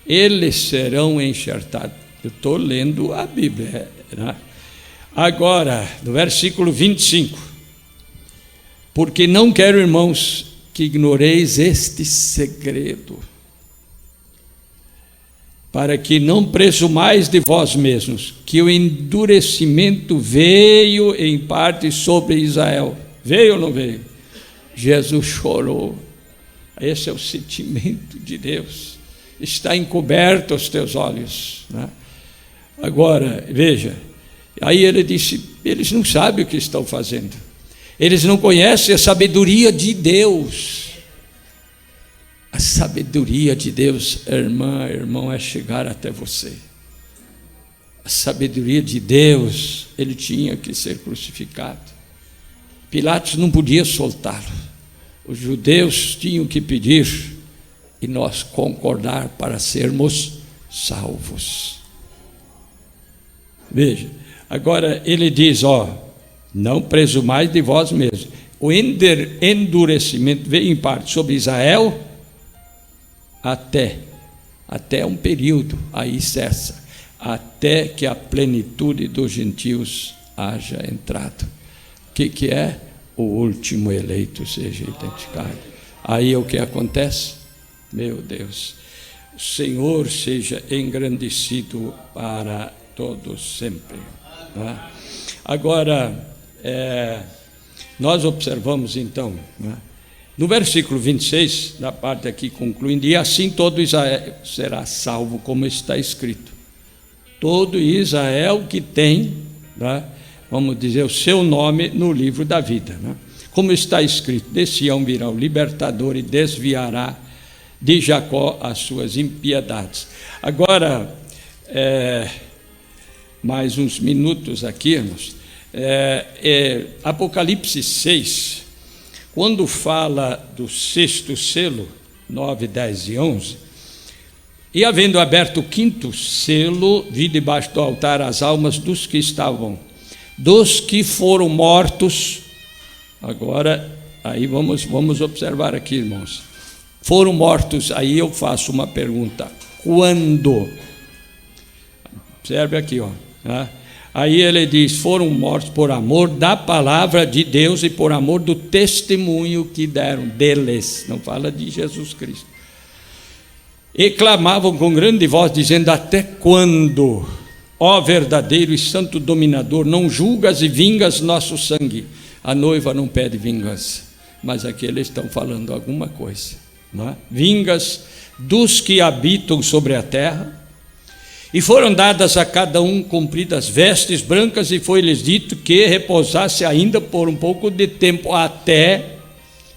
eles serão enxertados. Eu estou lendo a Bíblia. Agora, no versículo 25: porque não quero, irmãos, que ignoreis este segredo, para que não presumais de vós mesmos, que o endurecimento veio em parte sobre Israel. Veio ou não veio? Jesus chorou. Esse é o sentimento de Deus. Está encoberto aos teus olhos. Agora, veja, aí ele disse: eles não sabem o que estão fazendo. Eles não conhecem a sabedoria de Deus. A sabedoria de Deus, irmão, é chegar até você. A sabedoria de Deus, ele tinha que ser crucificado. Pilatos não podia soltá-lo. Os judeus tinham que pedir e nós concordar para sermos salvos. Veja, agora ele diz: não presumais de vós mesmos. O endurecimento veio em parte sobre Israel, até um período, aí cessa, até que a plenitude dos gentios haja entrado. O que é? O último eleito seja identificado. Aí o que acontece? Meu Deus, o Senhor seja engrandecido para todos sempre. Agora, nós observamos então, no versículo 26, na parte aqui concluindo: e assim todo Israel será salvo, como está escrito. Todo Israel que tem, vamos dizer, o seu nome no livro da vida. Como está escrito: de Sião virá o libertador e desviará de Jacó as suas impiedades. Agora, mais uns minutos aqui, irmãos. Apocalipse 6, quando fala do sexto selo, 9, 10 e 11, e havendo aberto o quinto selo, vi debaixo do altar as almas dos que foram mortos. Agora, aí vamos observar aqui, irmãos. Foram mortos, aí eu faço uma pergunta: quando? Observe aqui, Aí ele diz: foram mortos por amor da palavra de Deus e por amor do testemunho que deram deles. Não fala de Jesus Cristo. E clamavam com grande voz, dizendo: até quando, ó verdadeiro e santo dominador, não julgas e vingas nosso sangue? A noiva não pede vingança, mas aqui eles estão falando alguma coisa, vingas dos que habitam sobre a terra. E foram dadas a cada um compridas vestes brancas, e foi-lhes dito que repousasse ainda por um pouco de tempo, até,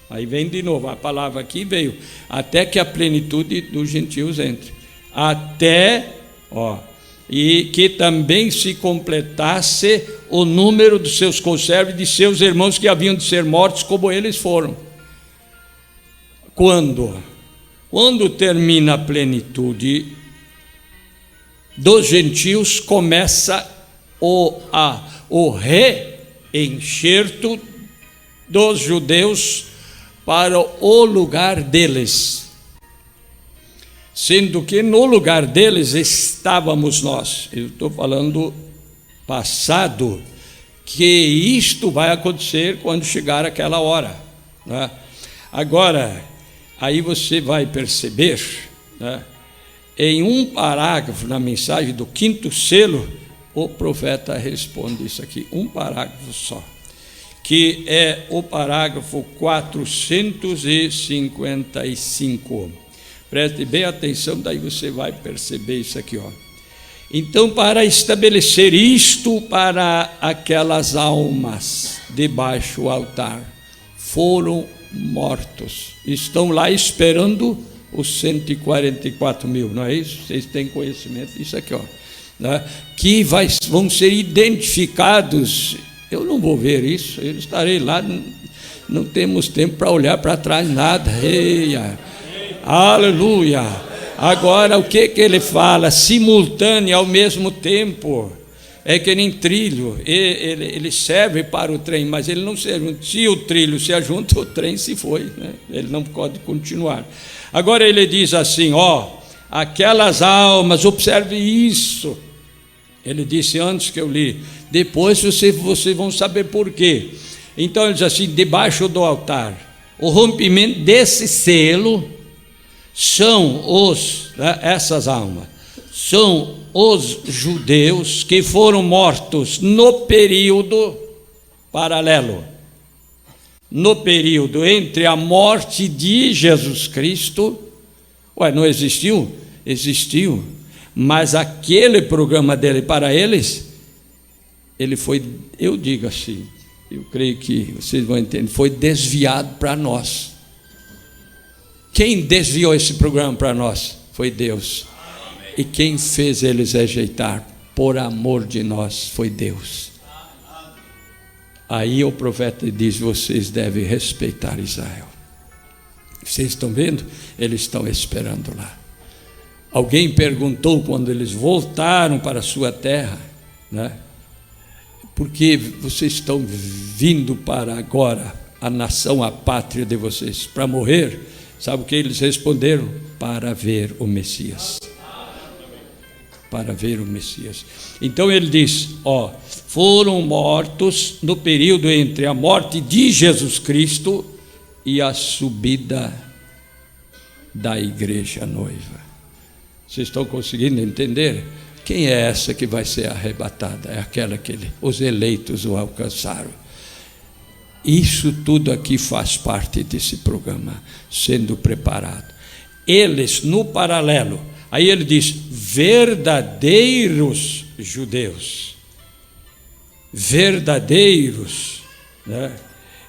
aí vem de novo, a palavra aqui veio, até que a plenitude dos gentios entre, e que também se completasse o número dos seus conservos, de seus irmãos que haviam de ser mortos, como eles foram. Quando termina a plenitude dos gentios, começa o reenxerto dos judeus para o lugar deles. sendo que no lugar deles estávamos nós. Eu estou falando passado, que isto vai acontecer quando chegar aquela hora, né? Agora, aí você vai perceber, né, em um parágrafo na mensagem do 5º selo, o profeta responde isso aqui, um parágrafo só, que é o parágrafo 455. Preste bem atenção, daí você vai perceber isso aqui, ó. Então, para estabelecer isto para aquelas almas debaixo do altar, foram mortos. Estão lá esperando os 144 mil, não é isso? Vocês têm conhecimento disso aqui, ó, né? Que vão ser identificados. Eu não vou ver isso, eu estarei lá, não temos tempo para olhar para trás, nada. Eia, aleluia. Agora, o que ele fala? Simultâneo, ao mesmo tempo. É que nem trilho, ele serve para o trem, mas ele não serve. Se o trilho se ajunta, o trem se foi, né? Ele não pode continuar. Agora ele diz assim, ó, aquelas almas, observe isso. Ele disse antes que eu li, depois vocês vão saber por quê. Então ele diz assim, debaixo do altar, o rompimento desse selo são essas almas, são os judeus que foram mortos no período paralelo, no período entre a morte de Jesus Cristo. Não existiu? Existiu, mas aquele programa dele para eles, ele foi, eu digo assim, eu creio que vocês vão entender, foi desviado para nós. Quem desviou esse programa para nós? Foi Deus. E quem fez eles rejeitar por amor de nós foi Deus. Aí o profeta diz, vocês devem respeitar Israel. Vocês estão vendo? Eles estão esperando lá. Alguém perguntou quando eles voltaram para a sua terra, né? Por que vocês estão vindo para agora a nação, a pátria de vocês, para morrer? Sabe o que eles responderam? Para ver o Messias. Para ver o Messias. Então ele diz, ó, foram mortos no período entre a morte de Jesus Cristo e a subida da igreja noiva. Vocês estão conseguindo entender? Quem é essa que vai ser arrebatada? É aquela que os eleitos o alcançaram. Isso tudo aqui faz parte desse programa, sendo preparado. Eles, no paralelo, aí ele diz, verdadeiros judeus, verdadeiros, né?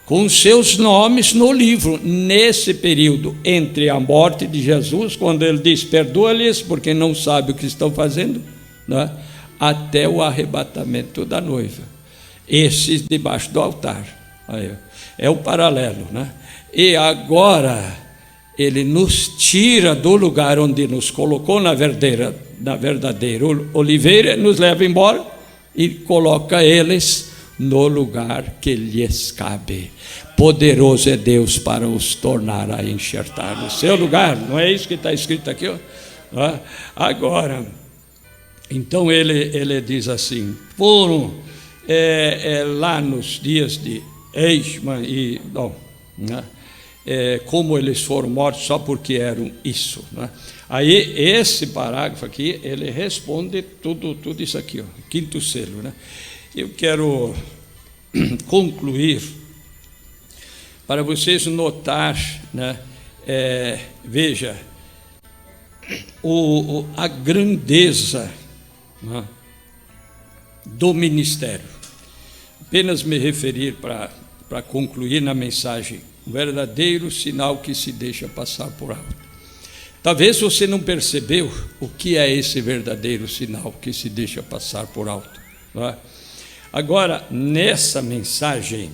Com seus nomes no livro, nesse período, entre a morte de Jesus, quando ele diz, perdoa-lhes, porque não sabe o que estão fazendo, né? Até o arrebatamento da noiva. Esses debaixo do altar. Aí, é o paralelo, né? E agora ele nos tira do lugar onde nos colocou na verdadeira oliveira, nos leva embora e coloca eles no lugar que lhes cabe. Poderoso é Deus para os tornar a enxertar no seu lugar. Não é isso que está escrito aqui, ó? Agora, então ele diz assim, foram lá nos dias de Eichmann e como eles foram mortos só porque eram isso, né? Aí esse parágrafo aqui ele responde tudo isso aqui, ó, 5º selo, né? Eu quero concluir para vocês notar, né? Veja a grandeza, né, do ministério. Apenas me referir para concluir na mensagem, um verdadeiro sinal que se deixa passar por alto. Talvez você não percebeu o que é esse verdadeiro sinal que se deixa passar por alto, não é? Agora, nessa mensagem,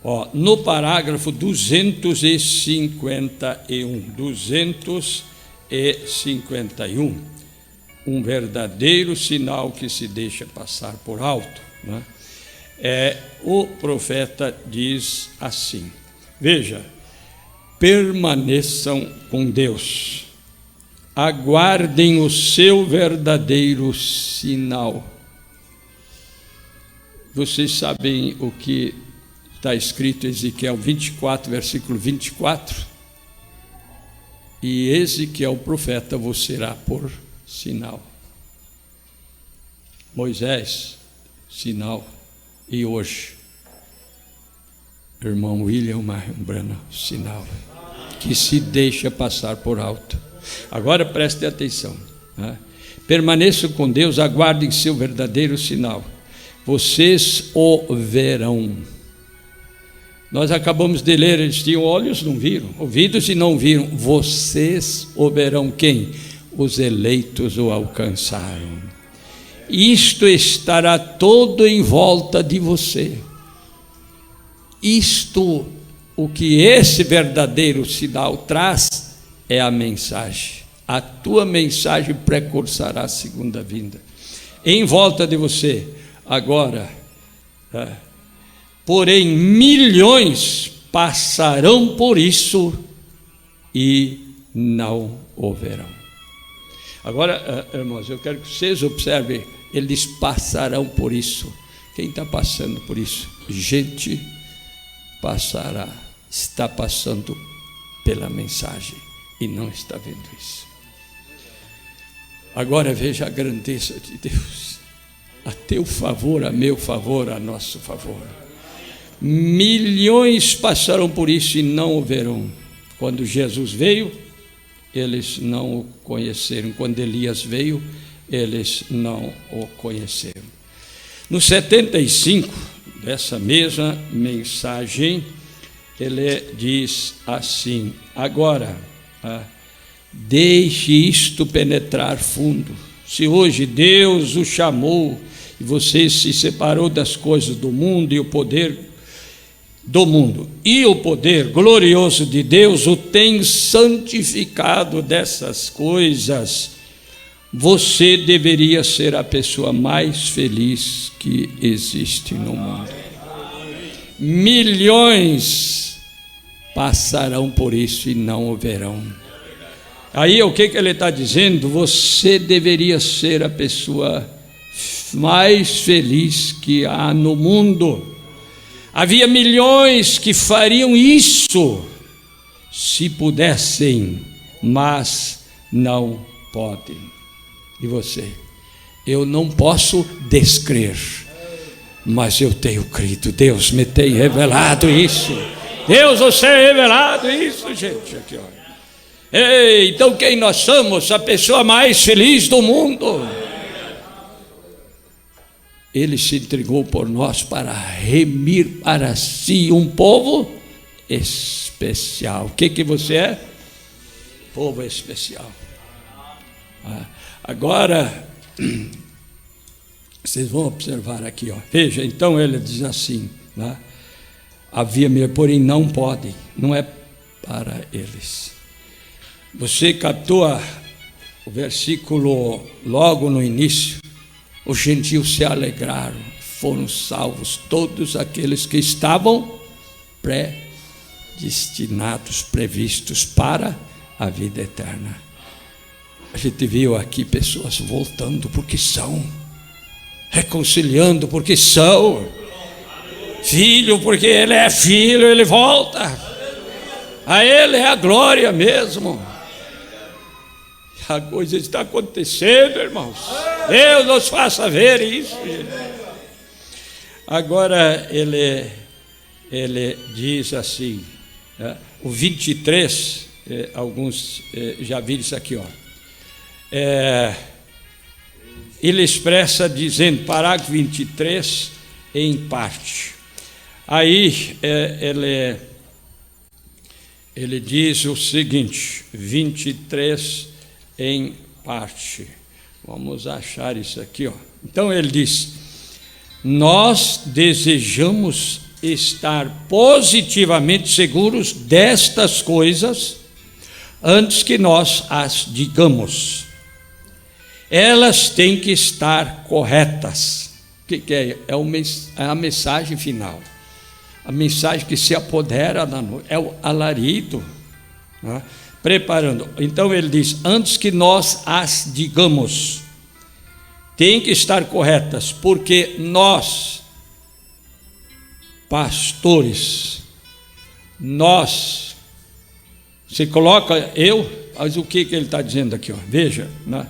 ó, no parágrafo 251, um verdadeiro sinal que se deixa passar por alto, né? O profeta diz assim, veja, permaneçam com Deus, aguardem o seu verdadeiro sinal. Vocês sabem o que está escrito em Ezequiel 24, versículo 24? E Ezequiel, o profeta, vos será por sinal. Moisés, sinal. E hoje, irmão William Branham, sinal. Que se deixa passar por alto. Agora preste atenção. Né? Permaneçam com Deus, aguardem seu verdadeiro sinal. Vocês o verão. Nós acabamos de ler, eles tinham olhos, não viram, ouvidos e não viram. Vocês o verão. Quem? Os eleitos o alcançaram. Isto estará todo em volta de você. Isto, o que esse verdadeiro sinal traz, é a mensagem. A tua mensagem precursará a segunda vinda. Em volta de você, agora, porém, milhões passarão por isso e não o verão. Agora, irmãos, eu quero que vocês observem, eles passarão por isso. Quem está passando por isso? Gente passará, está passando pela mensagem e não está vendo isso. Agora veja a grandeza de Deus, a teu favor, a meu favor, a nosso favor. Milhões passarão por isso e não o verão. Quando Jesus veio, eles não o conheceram. Quando Elias veio, eles não o conheceram. No 75, dessa mesma mensagem, ele diz assim: agora, deixe isto penetrar fundo. Se hoje Deus o chamou e você se separou das coisas do mundo e o poder do mundo, e o poder glorioso de Deus o tem santificado dessas coisas, você deveria ser a pessoa mais feliz que existe no mundo. Milhões passarão por isso e não o verão. Aí o que ele está dizendo? Você deveria ser a pessoa mais feliz que há no mundo. Havia milhões que fariam isso se pudessem, mas não podem. E você? Eu não posso descrer, mas eu tenho crido. Deus me tem revelado isso. Deus você tem revelado isso, gente. Aqui, olha. Ei, então quem nós somos? A pessoa mais feliz do mundo. Ele se entregou por nós para remir para si um povo especial. O que você é? Povo especial. Agora, vocês vão observar aqui, ó. Veja, então ele diz assim, né? Havia, porém não podem, não é para eles. Você captou o versículo logo no início? Os gentios se alegraram, foram salvos todos aqueles que estavam predestinados, previstos para a vida eterna. A gente viu aqui pessoas voltando porque são, reconciliando porque são, filho porque ele é filho, ele volta, a ele é a glória mesmo. A coisa está acontecendo, irmãos. Deus nos faça ver isso. Agora ele diz assim, o 23, alguns já viram isso aqui, ó. Ele expressa dizendo, parágrafo 23, em parte. Aí ele diz o seguinte, 23 em parte. Vamos achar isso aqui, ó. Então ele diz: nós desejamos estar positivamente seguros destas coisas antes que nós as digamos. Elas têm que estar corretas. O que é? É a mensagem final. A mensagem que se apodera da noite. É o alarido, né? preparando. Então ele diz: antes que nós as digamos, tem que estar corretas, porque nós, pastores, nós, você coloca eu, mas o que ele está dizendo aqui? Ó, veja, né?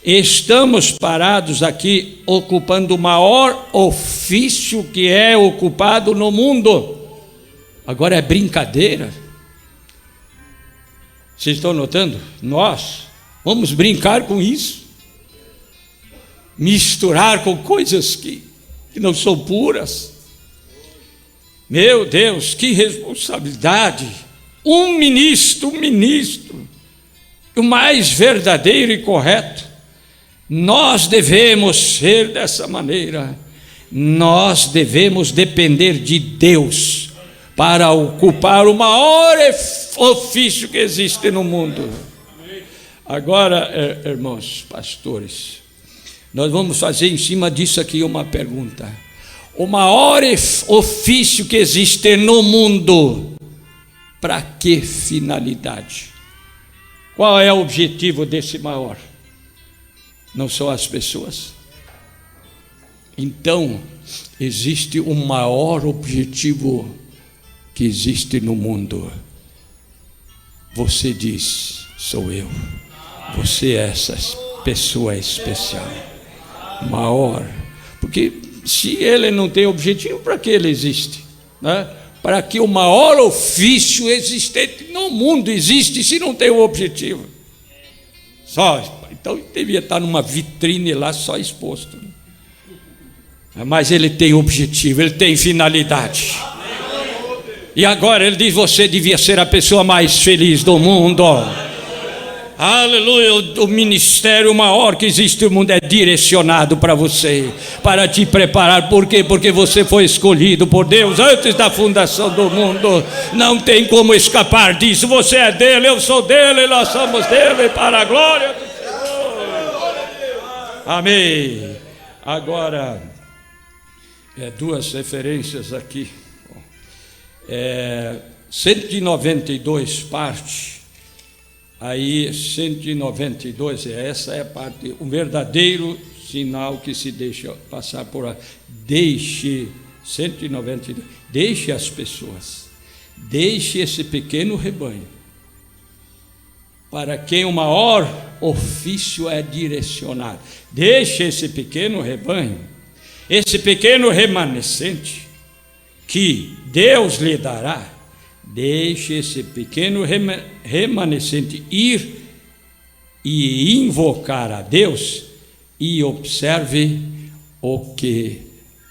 Estamos parados aqui ocupando o maior ofício que é ocupado no mundo. Agora é brincadeira. Vocês estão notando? Nós vamos brincar com isso, misturar com coisas que não são puras. Meu Deus, que responsabilidade! Um ministro, o mais verdadeiro e correto. Nós devemos ser dessa maneira. Nós devemos depender de Deus para ocupar o maior ofício que existe no mundo. Agora, irmãos pastores, nós vamos fazer em cima disso aqui uma pergunta. O maior ofício que existe no mundo, para que finalidade? Qual é o objetivo desse maior? Não são as pessoas? Então, existe um maior objetivo que existe no mundo. Você diz: sou eu. Você é essa pessoa especial, maior. Porque se ele não tem objetivo, para que ele existe? Né? Para que o maior ofício existente no mundo existe se não tem um objetivo? Só. Então devia estar numa vitrine lá só exposto. Mas ele tem objetivo, ele tem finalidade. E agora ele diz: você devia ser a pessoa mais feliz do mundo. Aleluia. O ministério maior que existe no mundo é direcionado para você, para te preparar. Por quê? Porque você foi escolhido por Deus antes da fundação do mundo. Não tem como escapar disso. Você é dele, eu sou dele, nós somos dele, para a glória do Senhor. Amém. Agora, duas referências aqui. 192 parte. Aí 192, essa é a parte, um verdadeiro sinal que se deixa passar por aí. Deixe 192, deixe as pessoas, deixe esse pequeno rebanho, para quem o maior ofício é direcionado. Deixe esse pequeno rebanho, esse pequeno remanescente que Deus lhe dará. Deixe esse pequeno remanescente ir e invocar a Deus, e observe o que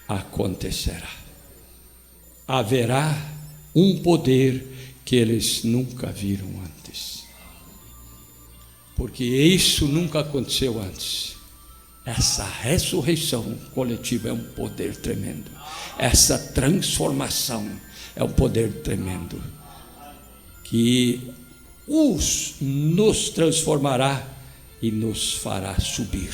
acontecerá. Haverá um poder que eles nunca viram antes, porque isso nunca aconteceu antes. Essa ressurreição coletiva é um poder tremendo. Essa transformação é um poder tremendo, que nos transformará e nos fará subir,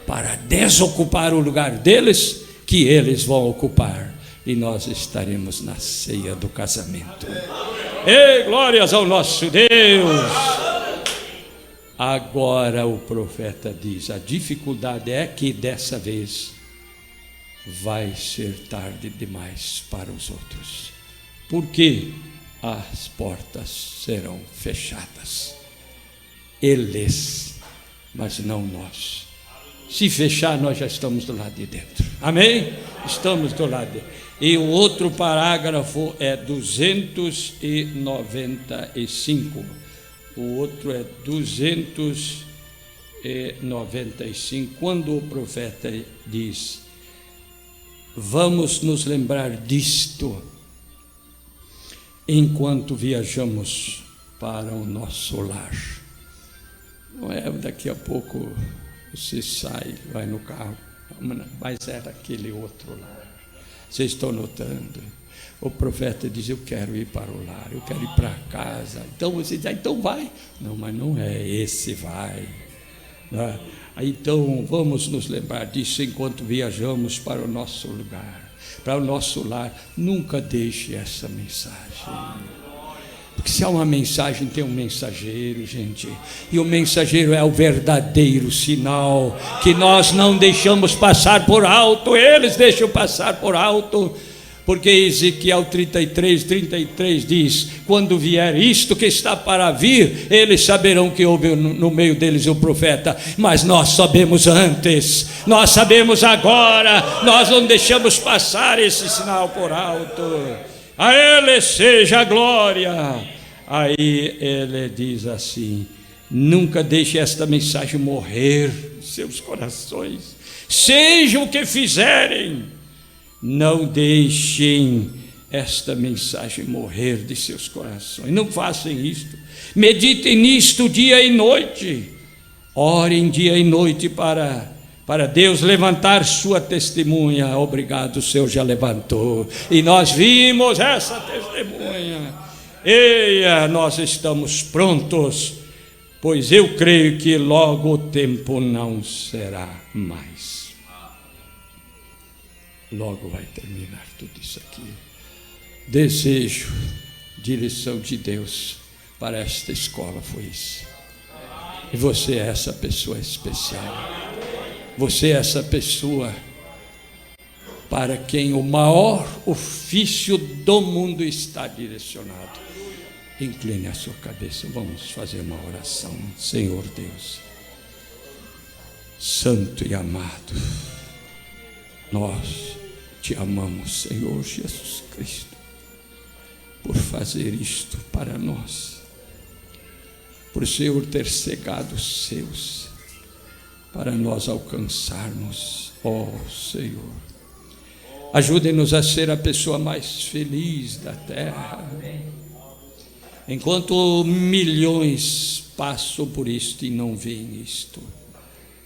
para desocupar o lugar deles, que eles vão ocupar, e nós estaremos na ceia do casamento. Ei, glórias ao nosso Deus! Agora o profeta diz: a dificuldade é que dessa vez vai ser tarde demais para os outros, porque as portas serão fechadas. Eles, mas não nós. Se fechar, nós já estamos do lado de dentro. Amém? Estamos do lado de dentro. E o outro parágrafo é 295. O outro é 295. Quando o profeta diz: vamos nos lembrar disto enquanto viajamos para o nosso lar. Não é daqui a pouco você sai, vai no carro, mas era aquele outro lar. Vocês estão notando? O profeta diz: eu quero ir para o lar, eu quero ir para casa. Então você diz: então vai. Não, mas não é esse vai. Não. Então vamos nos lembrar disso enquanto viajamos para o nosso lugar, para o nosso lar. Nunca deixe essa mensagem. Porque se há uma mensagem, tem um mensageiro, gente. E o mensageiro é o verdadeiro sinal que nós não deixamos passar por alto. Eles deixam passar por alto. Porque Ezequiel 33 diz: quando vier isto que está para vir, eles saberão que houve no meio deles o profeta. Mas nós sabemos antes, nós sabemos agora, nós não deixamos passar esse sinal por alto. A Ele seja a glória. Aí ele diz assim: nunca deixe esta mensagem morrer em seus corações, seja o que fizerem, não deixem esta mensagem morrer de seus corações. Não façam isto. Meditem nisto dia e noite. Orem dia e noite para Deus levantar sua testemunha. Obrigado, o Senhor já levantou. E nós vimos essa testemunha. Eia, nós estamos prontos, pois eu creio que logo o tempo não será mais. Logo vai terminar tudo isso aqui. Desejo, direção de Deus para esta escola foi isso. E você é essa pessoa especial. Você é essa pessoa para quem o maior ofício do mundo está direcionado. Incline a sua cabeça, vamos fazer uma oração. Senhor Deus, santo e amado, nós te amamos, Senhor Jesus Cristo, por fazer isto para nós, por o Senhor ter cegado os seus, para nós alcançarmos, ó Senhor. Ajude-nos a ser a pessoa mais feliz da terra. Enquanto milhões passam por isto e não veem isto,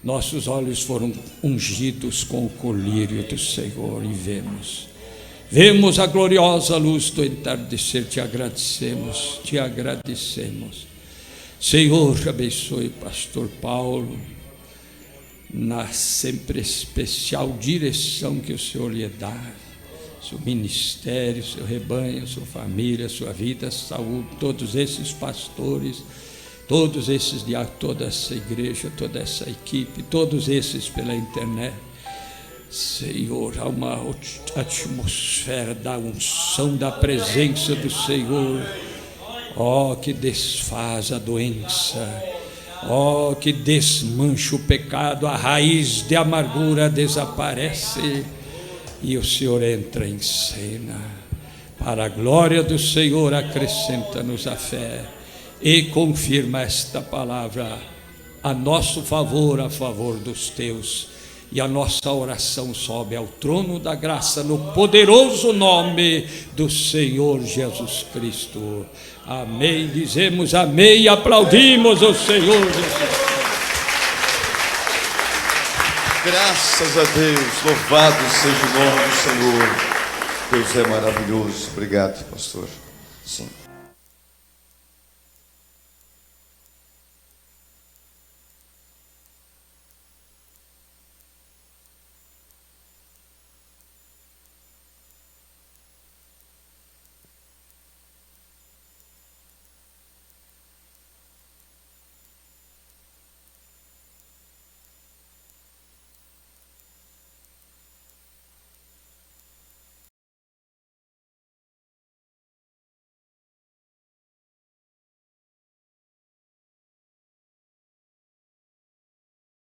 nossos olhos foram ungidos com o colírio do Senhor e vemos a gloriosa luz do entardecer. Te agradecemos. Senhor, abençoe o pastor Paulo na sempre especial direção que o Senhor lhe dá, seu ministério, seu rebanho, sua família, sua vida, saúde, todos esses pastores, todos esses diáconos, toda essa igreja, toda essa equipe, todos esses pela internet. Senhor, há uma atmosfera da unção, da presença do Senhor, que desfaz a doença, que desmancha o pecado, a raiz de amargura desaparece e o Senhor entra em cena. Para a glória do Senhor, acrescenta-nos a fé e confirma esta palavra a nosso favor, a favor dos teus, e a nossa oração sobe ao trono da graça no poderoso nome do Senhor Jesus Cristo. Amém. Dizemos amém e aplaudimos o Senhor Jesus. Graças a Deus, louvado seja o nome do Senhor. Deus é maravilhoso. Obrigado, pastor. Sim.